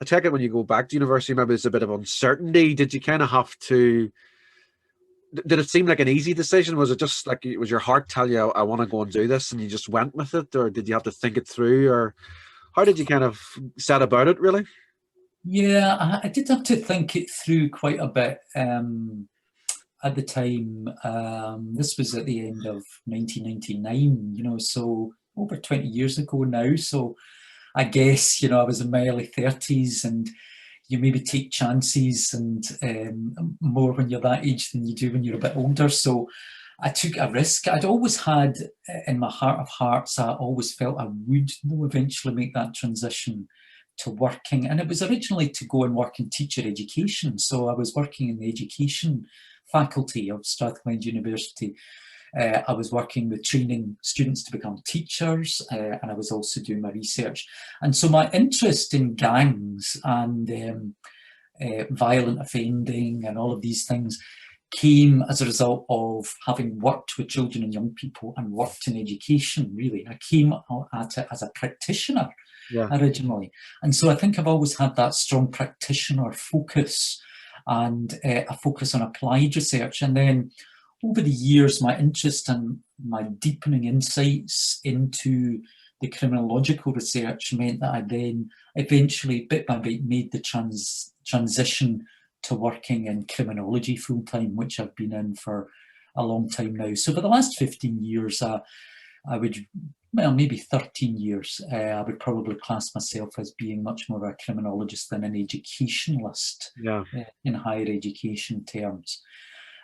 I take it when you go back to university, maybe there's a bit of uncertainty. Did you kind of have to? Did it seem like an easy decision? Was it just like, was your heart tell you, I want to go and do this, and you just went with it, or did you have to think it through, or how did you kind of set about it, really? Yeah, I did have to think it through quite a bit at the time. This was at the end of 1999, so over 20 years ago now. So I guess, I was in my early 30s, and you maybe take chances and more when you're that age than you do when you're a bit older. So I took a risk. I'd always had, in my heart of hearts, I always felt I would eventually make that transition to working. And it was originally to go and work in teacher education. So I was working in the education faculty of Strathclyde University. I was working with training students to become teachers, and I was also doing my research. And so my interest in gangs and violent offending and all of these things came as a result of having worked with children and young people and worked in education, really. I came at it as a practitioner originally. And so I think I've always had that strong practitioner focus and a focus on applied research. And then over the years, my interest and my deepening insights into the criminological research meant that I then eventually, bit by bit, made the transition to working in criminology full time, which I've been in for a long time now. So for the last 15 years, I would, well, maybe 13 years, I would probably class myself as being much more a criminologist than an educationalist in higher education terms.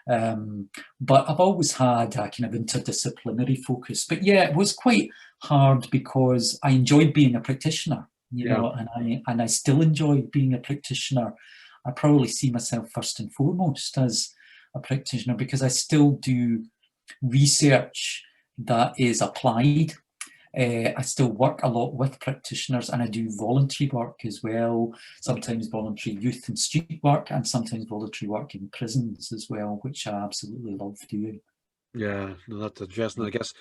But I've always had a kind of interdisciplinary focus. But yeah, it was quite hard because I enjoyed being a practitioner, you know, and I still enjoy being a practitioner. I probably see myself first and foremost as a practitioner because I still do research that is applied. I still work a lot with practitioners, and I do voluntary work as well, sometimes voluntary youth and street work, and sometimes voluntary work in prisons as well, which I absolutely love doing. Yeah, no, that's interesting. I guess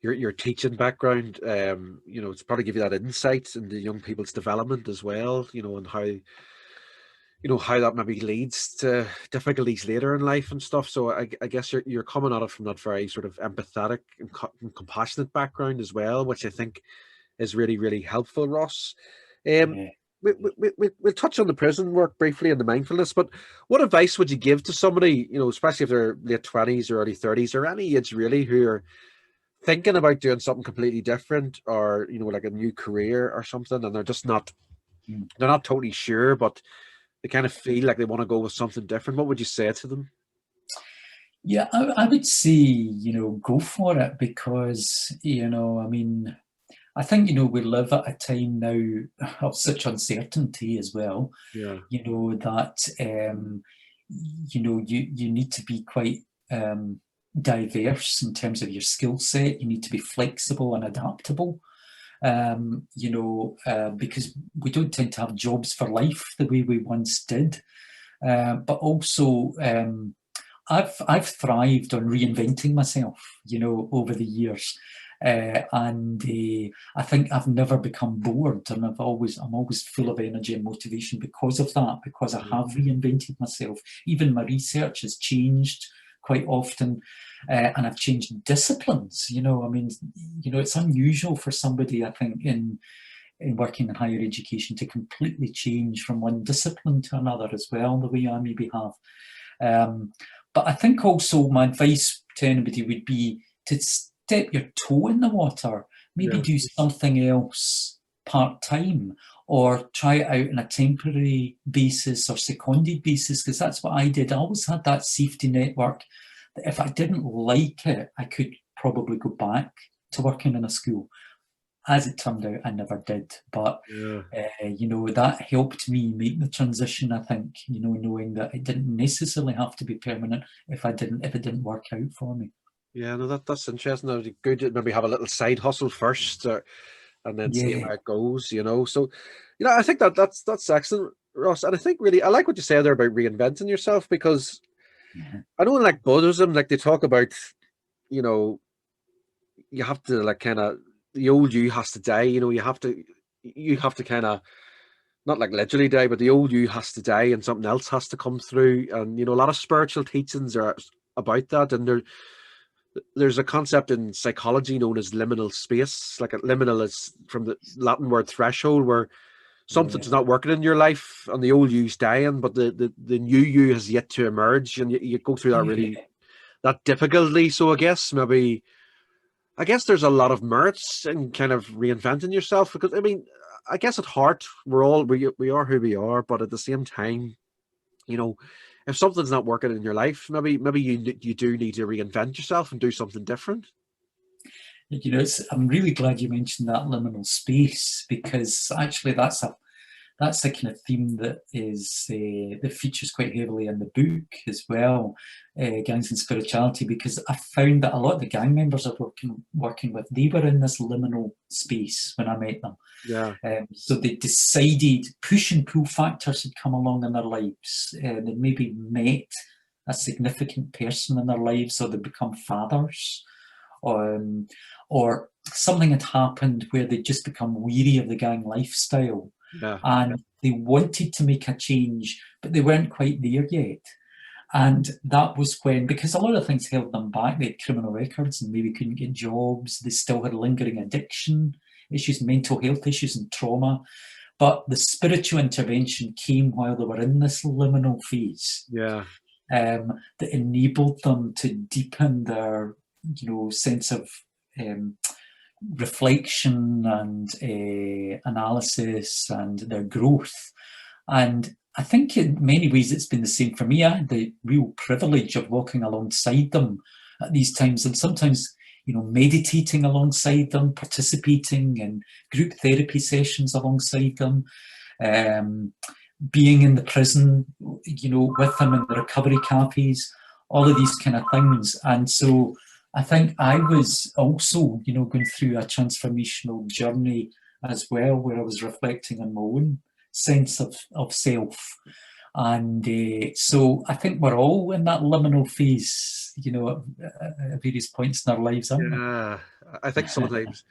your teaching background, you know, it's probably give you that insight into young people's development as well, you know, and how, you know, how that maybe leads to difficulties later in life and stuff. So I guess you're coming at it from that very sort of empathetic and compassionate background as well, which I think is really, really helpful, Ross. We'll touch on the prison work briefly and the mindfulness, but what advice would you give to somebody, you know, especially if they're late 20s or early 30s or any age really, who are thinking about doing something completely different, or, you know, like a new career or something, and they're just not, they're not totally sure, but they kind of feel like they want to go with something different? What would you say to them? Yeah, I would say, you know, go for it because, you know, I mean, I think, you know, we live at a time now of such uncertainty as well, Yeah. you know, that, you know, you need to be quite diverse in terms of your skill set. You need to be flexible and adaptable. You know, because we don't tend to have jobs for life the way we once did. But also, I've thrived on reinventing myself, you know, over the years. And I think I've never become bored, and I'm always full of energy and motivation because of that, because I have reinvented myself. Even my research has changed quite often, and I've changed disciplines. You know, I mean, you know, it's unusual for somebody, I think, in working in higher education to completely change from one discipline to another as well, the way I maybe have. But I think also my advice to anybody would be to step your toe in the water, maybe do something else part-time, or try it out on a temporary basis or seconded basis, because that's what I did. I always had that safety network that if I didn't like it, I could probably go back to working in a school. As it turned out, I never did. But, you know, that helped me make the transition, I think, you know, knowing that it didn't necessarily have to be permanent if it didn't work out for me. Yeah, no, that's interesting. That would be good to maybe have a little side hustle first, and then see how it goes, you know. So, you know, I think that's excellent, Ross. And I think really, I like what you said there about reinventing yourself, because I know in like Buddhism, like they talk about, you know, you have to like kind of, the old you has to die, you know, you have to kind of, not like literally die, but the old you has to die and something else has to come through. And, you know, a lot of spiritual teachings are about that. And there's a concept in psychology known as liminal space. Like liminal is from the Latin word threshold, where something's not working in your life and the old you's dying, but the new you has yet to emerge, and you go through that really, that difficulty. So I guess there's a lot of merits in kind of reinventing yourself, because I mean, I guess at heart we are who we are, but at the same time, you know, if something's not working in your life, maybe you do need to reinvent yourself and do something different. You know, I'm really glad you mentioned that liminal space, because actually that's a kind of theme that that features quite heavily in the book as well, Gangs and Spirituality, because I found that a lot of the gang members I'm working with, they were in this liminal space when I met them. Yeah. So they decided push and pull factors had come along in their lives. They maybe met a significant person in their lives, or they become fathers, or something had happened where they'd just become weary of the gang lifestyle, Yeah. and they wanted to make a change, but they weren't quite there yet. And that was when, because a lot of things held them back, they had criminal records and maybe couldn't get jobs, they still had lingering addiction issues, mental health issues and trauma. But the spiritual intervention came while they were in this liminal phase. Yeah. That enabled them to deepen their, sense of reflection and analysis and their growth. And I think in many ways it's been the same for me. I had the real privilege of walking alongside them at these times, and sometimes, meditating alongside them, participating in group therapy sessions alongside them, being in the prison, with them in the recovery cafes, all of these kind of things. And so I think I was also, going through a transformational journey as well, where I was reflecting on my own sense of self. And so I think we're all in that liminal phase, at various points in our lives, aren't we? Yeah. I think sometimes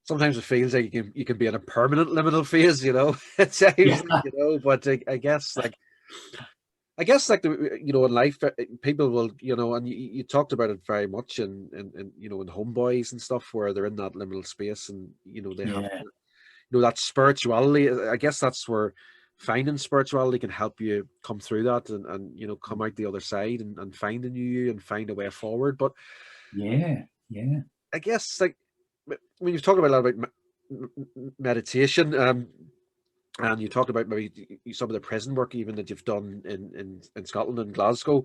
it feels like you can be in a permanent liminal phase, it sounds Yeah. like, but I guess like in life, people will, and you talked about it very much in homeboys and stuff, where they're in that liminal space, and they have Yeah. that spirituality. I guess that's where finding spirituality can help you come through that, and come out the other side, and find a new you and find a way forward. But Yeah. I guess like when you've talked about a lot about meditation, and you talked about maybe some of the prison work even that you've done in Scotland and Glasgow.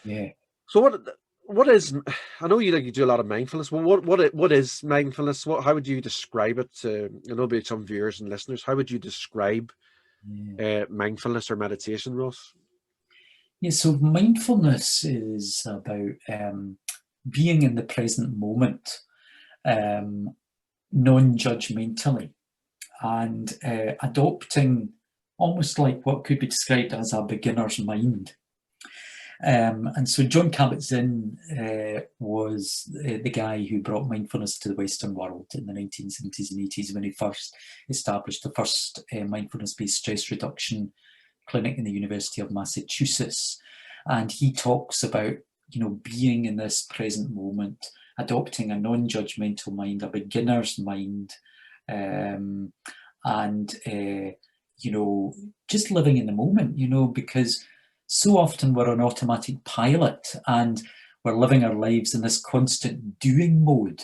Yeah. So what is, I know you do a lot of mindfulness. Well, what is mindfulness? How would you describe it to, maybe some viewers and listeners? How would you describe Yeah. mindfulness or meditation, Ross? Yeah, so mindfulness is about being in the present moment, non-judgmentally, and adopting almost like what could be described as a beginner's mind. And so John Kabat-Zinn was the guy who brought mindfulness to the Western world in the 1970s and 80s, when he first established the first mindfulness-based stress reduction clinic in the University of Massachusetts. And he talks about, being in this present moment, adopting a non-judgmental mind, a beginner's mind, and just living in the moment, because so often we're on automatic pilot and we're living our lives in this constant doing mode,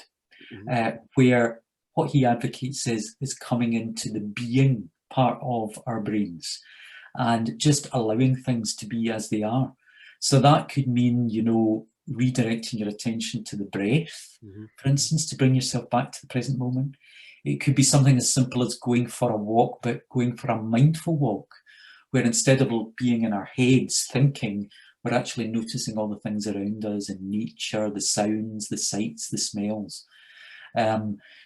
where what he advocates is coming into the being part of our brains and just allowing things to be as they are. So that could mean, redirecting your attention to the breath, for instance, to bring yourself back to the present moment. It could be something as simple as going for a walk, but going for a mindful walk, where instead of being in our heads thinking, we're actually noticing all the things around us in nature, the sounds, the sights, the smells.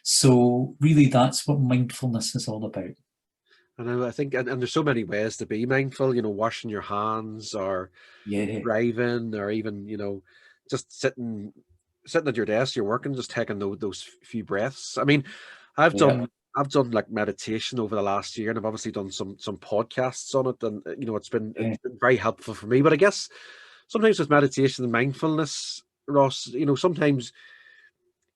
So really that's what mindfulness is all about. And I think, and there's so many ways to be mindful, washing your hands, or driving, or even, just sitting at your desk, you're working, just taking those few breaths. I mean, I've done like meditation over the last year, and I've obviously done some podcasts on it, and it's been very helpful for me. But I guess sometimes with meditation and mindfulness, Ross, sometimes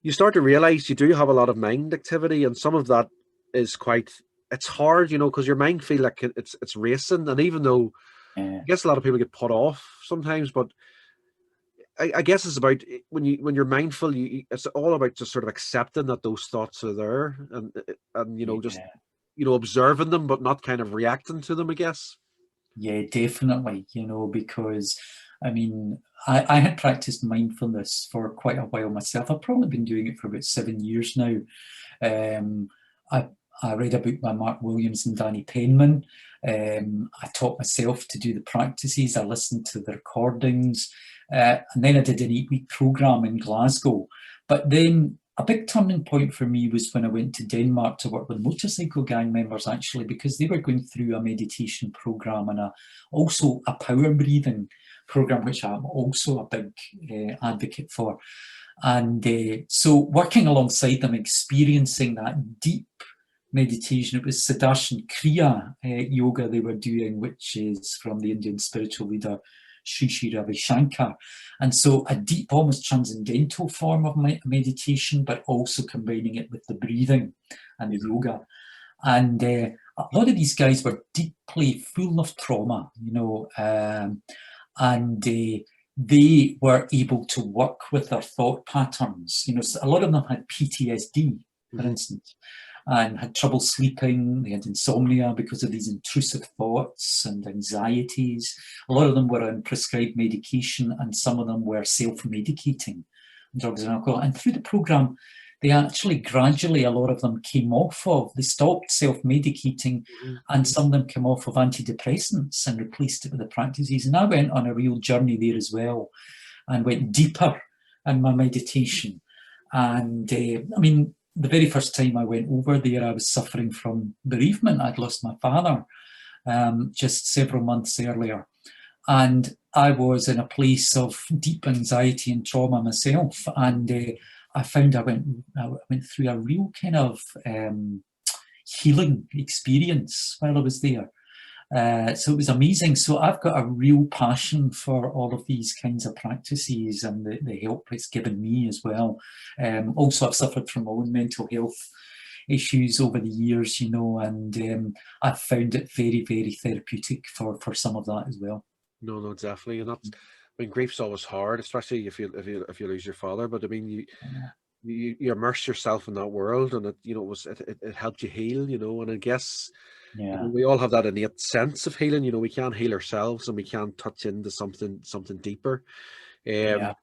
you start to realize you do have a lot of mind activity, and some of that is it's hard, because your mind feel like it's racing. And even though I guess a lot of people get put off sometimes, but I guess it's about when you're mindful, it's all about just sort of accepting that those thoughts are there, and just observing them, but not kind of reacting to them, I guess. Yeah, definitely, because I mean, I had practiced mindfulness for quite a while myself. I've probably been doing it for about 7 years now. I read a book by Mark Williams and Danny Penman. I taught myself to do the practices. I listened to the recordings. And then I did an 8-week program in Glasgow. But then a big turning point for me was when I went to Denmark to work with motorcycle gang members, actually, because they were going through a meditation program and also a power breathing program, which I'm also a big advocate for. And so working alongside them, experiencing that deep meditation, it was Sudarshan Kriya yoga they were doing, which is from the Indian spiritual leader Sri Sri Ravi Shankar. And so a deep, almost transcendental form of meditation, but also combining it with the breathing and the yoga. And a lot of these guys were deeply full of trauma, you know, and they were able to work with their thought patterns. You know, a lot of them had PTSD, for instance, and had trouble sleeping. They had insomnia because of these intrusive thoughts and anxieties. A lot of them were on prescribed medication, and some of them were self-medicating, drugs and alcohol. And through the program, they actually gradually, a lot of them came off of, they stopped self-medicating, and some of them came off of antidepressants and replaced it with the practices. And I went on a real journey there as well, and went deeper in my meditation. And I mean, the very first time I went over there, I was suffering from bereavement. I'd lost my father just several months earlier. And I was in a place of deep anxiety and trauma myself. And I found I went through a real kind of healing experience while I was there. So it was amazing. So I've got a real passion for all of these kinds of practices and the help it's given me as well. Also, I've suffered from my own mental health issues over the years, you know, and I've found it very, very therapeutic for some of that as well. No, definitely. And that's, I mean, grief's always hard, especially if you lose your father. But I mean, you immerse yourself in that world, and it helped you heal, you know. And I guess we all have that innate sense of healing. You know, we can heal ourselves, and we can touch into something deeper. I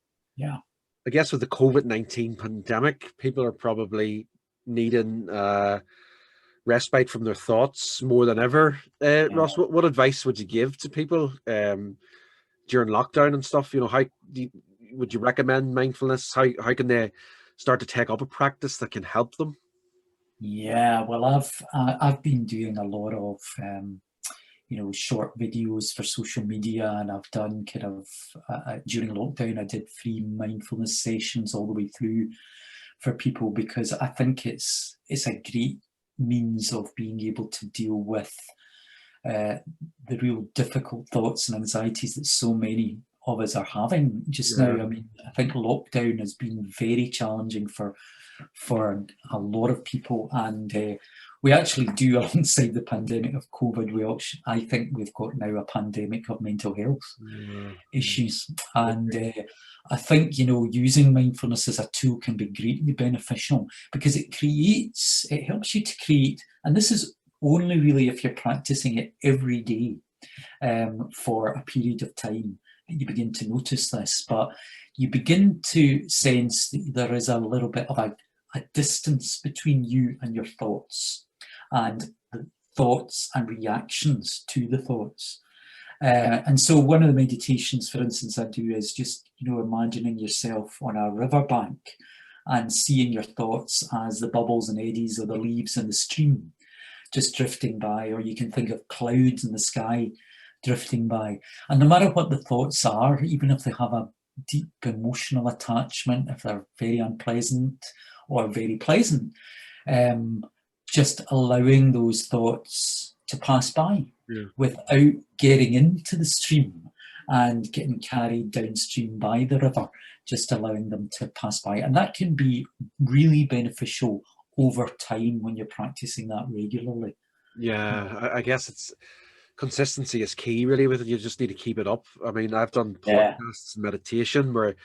guess with the COVID-19 pandemic, people are probably needing respite from their thoughts more than ever. Ross, what advice would you give to people during lockdown and stuff? You know, would you recommend mindfulness? How can they start to take up a practice that can help them? Yeah, well, I've been doing a lot of short videos for social media, and I've done kind of during lockdown I did free mindfulness sessions all the way through for people, because I think it's a great means of being able to deal with the real difficult thoughts and anxieties that so many of us are having just now. I mean, I think lockdown has been very challenging for a lot of people, and we actually do, alongside the pandemic of COVID, I think we've got now a pandemic of mental health issues. And I think, you know, using mindfulness as a tool can be greatly beneficial, because it helps you to create, and this is only really if you're practicing it every day for a period of time, you begin to notice this, but you begin to sense that there is a little bit of a distance between you and your thoughts, and the thoughts and reactions to the thoughts. And so one of the meditations, for instance, I do is just, you know, imagining yourself on a riverbank and seeing your thoughts as the bubbles and eddies of the leaves in the stream just drifting by, or you can think of clouds in the sky drifting by. And no matter what the thoughts are, even if they have a deep emotional attachment, if they're very unpleasant or very pleasant, just allowing those thoughts to pass by without getting into the stream and getting carried downstream by the river, just allowing them to pass by. And that can be really beneficial over time when you're practicing that regularly. Yeah, I guess it's consistency is key really with it. You just need to keep it up. I mean, I've done podcasts and meditation where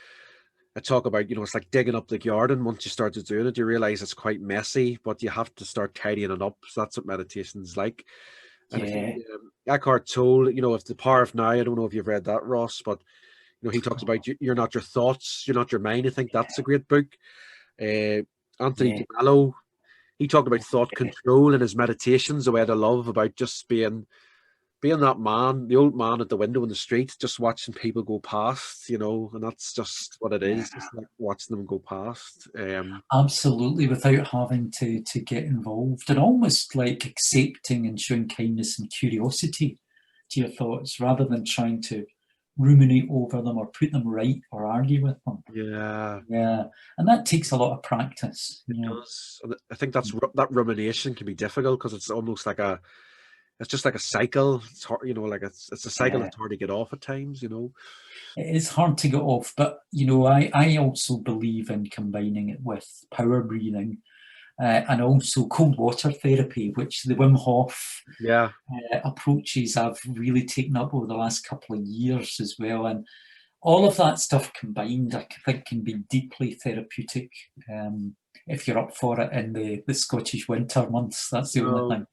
I talk about, you know, it's like digging up the garden. Once you start to do it, you realize it's quite messy, but you have to start tidying it up. So that's what meditation is like. And Eckhart Tolle, you know, of The Power of Now, I don't know if you've read that, Ross, but you know, he talks about you're not your thoughts, you're not your mind. I think that's a great book. Anthony DeMello, he talked about thought control in his meditations, a way to love, about just being that man, the old man at the window in the street, just watching people go past, you know, and that's just what it is, just like watching them go past. Absolutely, without having to get involved, and almost like accepting and showing kindness and curiosity to your thoughts, rather than trying to ruminate over them or put them right or argue with them. Yeah, Yeah, and that takes a lot of practice. it does. And I think that rumination can be difficult because it's almost like it's just like a cycle. It's hard, like it's a cycle Yeah, that's hard to get off at times. it is hard to get off, but I also believe in combining it with power breathing and also cold water therapy, which the Wim Hof Yeah, approaches I've really taken up over the last couple of years as well. And all of that stuff combined, I think, can be deeply therapeutic if you're up for it in the Scottish winter months. That's the only no, thing.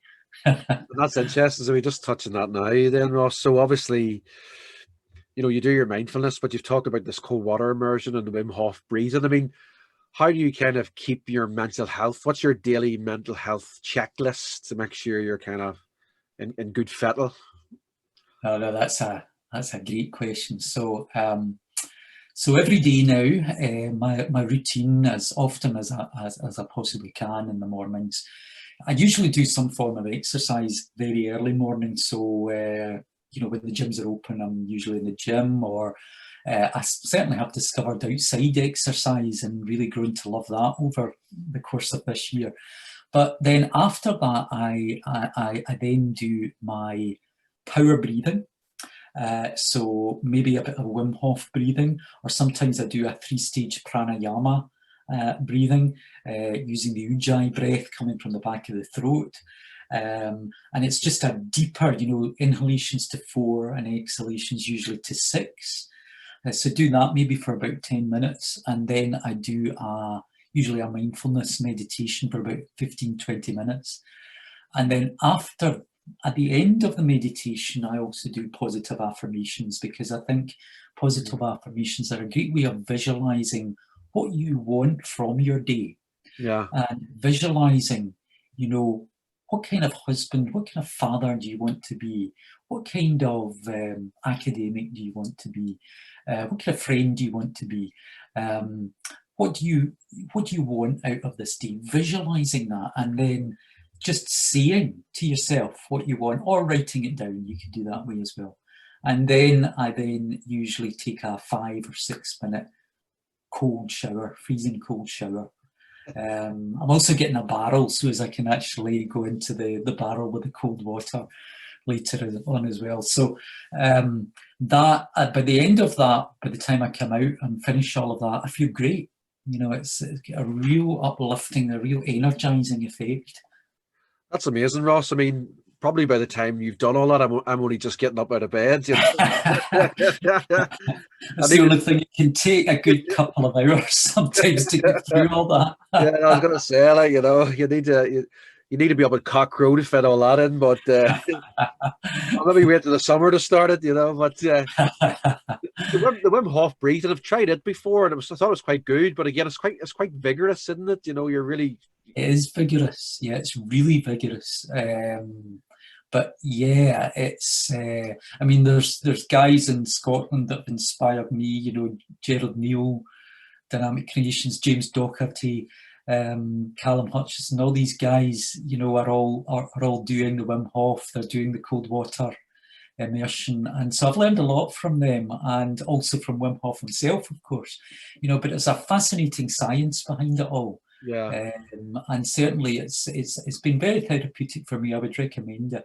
that's interesting. So we just touching that now, then, Ross. So obviously, you do your mindfulness, but you've talked about this cold water immersion and the Wim Hof breathing. I mean, how do you kind of keep your mental health? What's your daily mental health checklist to make sure you're kind of in good fettle? Oh, no, that's a great question. So every day now, my routine, as often as I possibly can in the mornings, I usually do some form of exercise very early morning. So when the gyms are open, I'm usually in the gym, or I certainly have discovered outside exercise and really grown to love that over the course of this year. But then after that, I then do my power breathing. So maybe a bit of Wim Hof breathing, or sometimes I do a 3-stage pranayama breathing using the Ujjayi breath coming from the back of the throat. And it's just a deeper, inhalations to 4 and exhalations usually to 6. So do that maybe for about 10 minutes. And then I do usually a mindfulness meditation for about 15, 20 minutes. And then at the end of the meditation, I also do positive affirmations, because I think positive affirmations are a great way of visualizing what you want from your day. Yeah, And visualizing, what kind of husband, what kind of father do you want to be? What kind of academic do you want to be? What kind of friend do you want to be? What do you want out of this day? Visualizing that, and then just saying to yourself what you want, or writing it down. You can do that way as well. And then I usually take a 5 or 6 minute cold shower, freezing cold shower. I'm also getting a barrel so as I can actually go into the barrel with the cold water later on as well. So that by the end of that, by the time I come out and finish all of that, I feel great. It's a real uplifting, a real energizing effect. that's amazing, Ross. I mean, probably by the time you've done all that, I'm only just getting up out of bed. It's the only thing. It can take a good couple of hours sometimes to get through all that. Yeah, I was gonna say, you need to be able to cock crow to fit all that in, but I'll maybe wait till the summer to start it, But the Wim Hof breathing, I've tried it before, and I thought it was quite good. But again, it's quite vigorous, isn't it? You're really. It is vigorous. Yeah, it's really vigorous. But yeah, it's. I mean, there's guys in Scotland that have inspired me. Gerald Neal, Dynamic Creations, James Docherty, Callum Hutchison. All these guys, are all doing the Wim Hof. They're doing the cold water immersion, and so I've learned a lot from them, and also from Wim Hof himself, of course. But it's a fascinating science behind it all. Yeah. And certainly it's been very therapeutic for me. I would recommend it,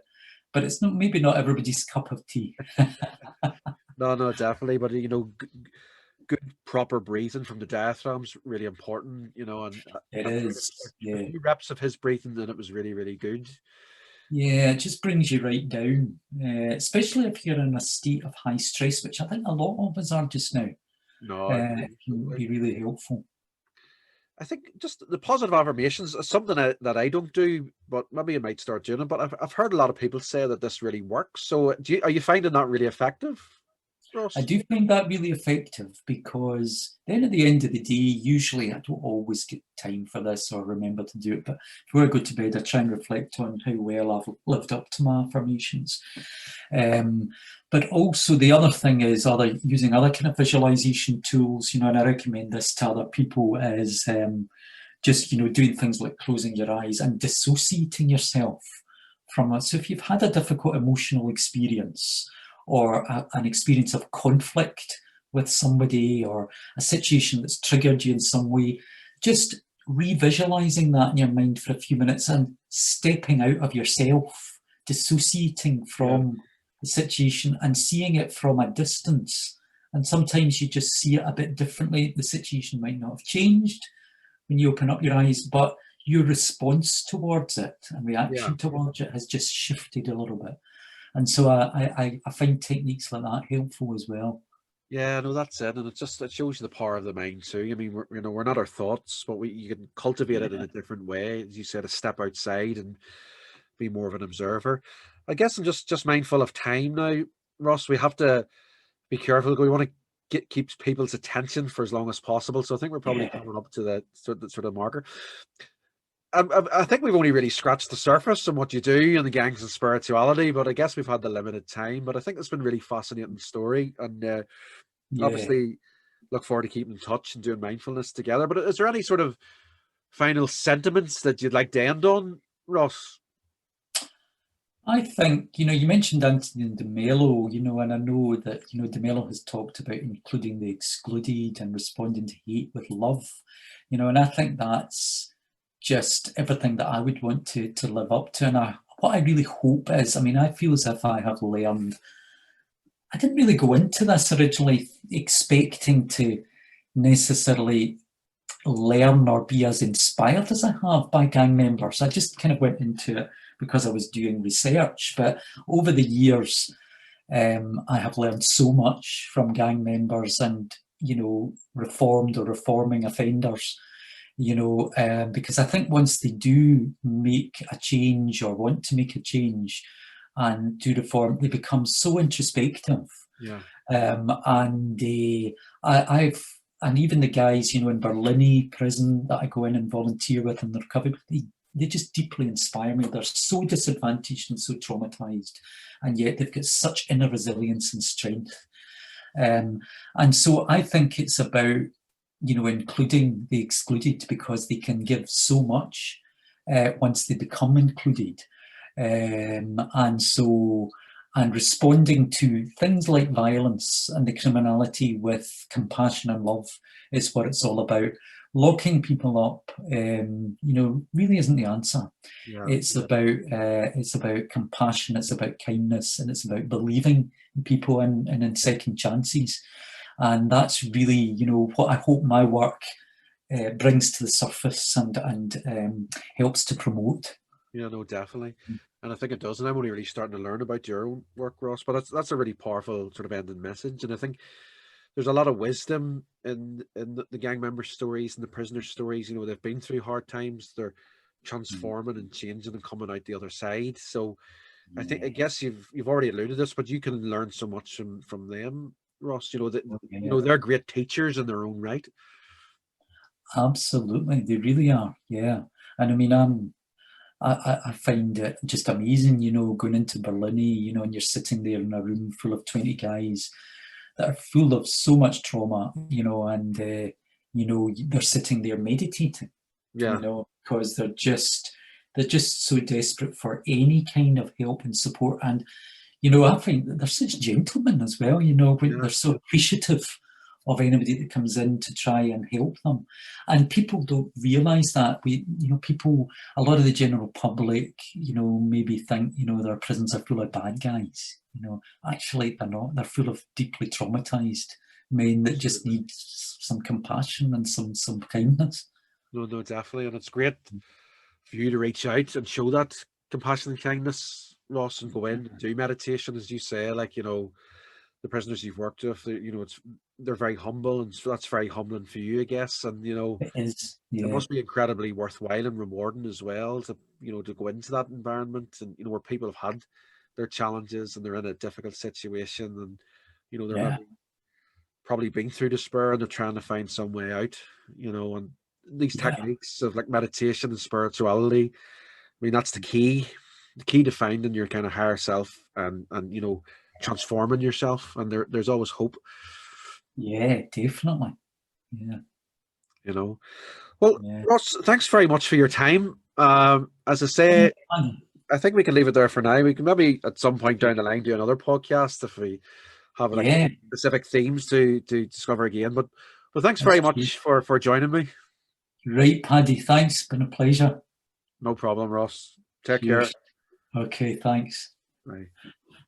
but it's maybe not everybody's cup of tea. No, definitely. But good proper breathing from the diaphragm's really important. And It is. a few reps of his breathing, then it was really, really good. Yeah, it just brings you right down, especially if you're in a state of high stress, which I think a lot of us are just now. No, It can be really helpful. I think just the positive affirmations is something that I don't do, but maybe I might start doing it. But I've heard a lot of people say that this really works. So are you finding that really effective, Ross? I do find that really effective, because then at the end of the day, usually I don't always get time for this or remember to do it, but before I go to bed, I try and reflect on how well I've lived up to my affirmations. But also the other thing is using other kind of visualization tools, and I recommend this to other people, is just, doing things like closing your eyes and dissociating yourself from it. So if you've had a difficult emotional experience, or an experience of conflict with somebody, or a situation that's triggered you in some way, just revisualizing that in your mind for a few minutes and stepping out of yourself, dissociating from the situation and seeing it from a distance. And sometimes you just see it a bit differently. The situation might not have changed when you open up your eyes, but your response towards it and reaction towards it has just shifted a little bit. And so I find techniques like that helpful as well. Yeah, no, that's it, and it shows you the power of the mind too. I mean, we're not our thoughts, but you can cultivate it in a different way, as you said, to step outside and be more of an observer. I guess I'm just mindful of time now, Ross. We have to be careful. We want to keep people's attention for as long as possible. So I think we're probably coming up to the sort of marker. I think we've only really scratched the surface on what you do in the gangs and spirituality, but I guess we've had the limited time. But I think it's been a really fascinating story, and obviously look forward to keeping in touch and doing mindfulness together. But is there any sort of final sentiments that you'd like to end on, Ross? I think, you mentioned Anthony de Mello, and I know that, de Mello has talked about including the excluded and responding to hate with love, and I think that's just everything that I would want to live up to. And what I really hope is, I feel as if I have learned. I didn't really go into this originally expecting to necessarily learn or be as inspired as I have by gang members. I just kind of went into it because I was doing research. But over the years, I have learned so much from gang members and, reformed or reforming offenders, because I think once they do make a change or want to make a change and do reform, they become so introspective. Yeah. And even the guys, in Berlin prison that I go in and volunteer with in the recovery, they just deeply inspire me. They're so disadvantaged and so traumatized, and yet they've got such inner resilience and strength. And so I think it's about, including the excluded, because they can give so much once they become included. And responding to things like violence and the criminality with compassion and love is what it's all about. Locking people up, really isn't the answer. Yeah. It's about compassion, it's about kindness, and it's about believing in people and in second chances. And that's really, what I hope my work brings to the surface and helps to promote. Yeah, no, definitely. And I think it does. And I'm only really starting to learn about your own work, Ross, but that's a really powerful sort of ending message. And I think there's a lot of wisdom in the gang member stories and the prisoner stories. They've been through hard times. They're transforming and changing and coming out the other side. So I guess you've already alluded to this, but you can learn so much from them, Ross. They're great teachers in their own right. Absolutely, they really are. Yeah, and I find it just amazing, going into Berlin, and you're sitting there in a room full of 20 guys that are full of so much trauma, and they're sitting there meditating, because they're just so desperate for any kind of help and support. And I find that they're such gentlemen as well. They're so appreciative of anybody that comes in to try and help them. And people don't realise that. A lot of the general public, maybe think, their prisons are full of bad guys. Actually they're not. They're full of deeply traumatised men that just need some compassion and some kindness. No, definitely. And it's great for you to reach out and show that compassion and kindness, Ross, and go in and do meditation, as you say, the prisoners you've worked with, they're very humble, and so that's very humbling for you, I guess. And it is. Yeah. It must be incredibly worthwhile and rewarding as well to to go into that environment, and where people have had their challenges and they're in a difficult situation, and they're probably been through despair and they're trying to find some way out. And these techniques of meditation and spirituality, that's the key to finding your kind of higher self and transforming yourself, and there's always hope. Yeah, definitely. Well, Ross, thanks very much for your time. As I say, I think we can leave it there for now. We can maybe at some point down the line do another podcast if we have like Yeah, specific themes to discover again. But thanks that's very great. much for joining me. Right, Paddy, thanks. Been a pleasure. No problem, Ross. Take care. Cheers. Okay, thanks. Bye.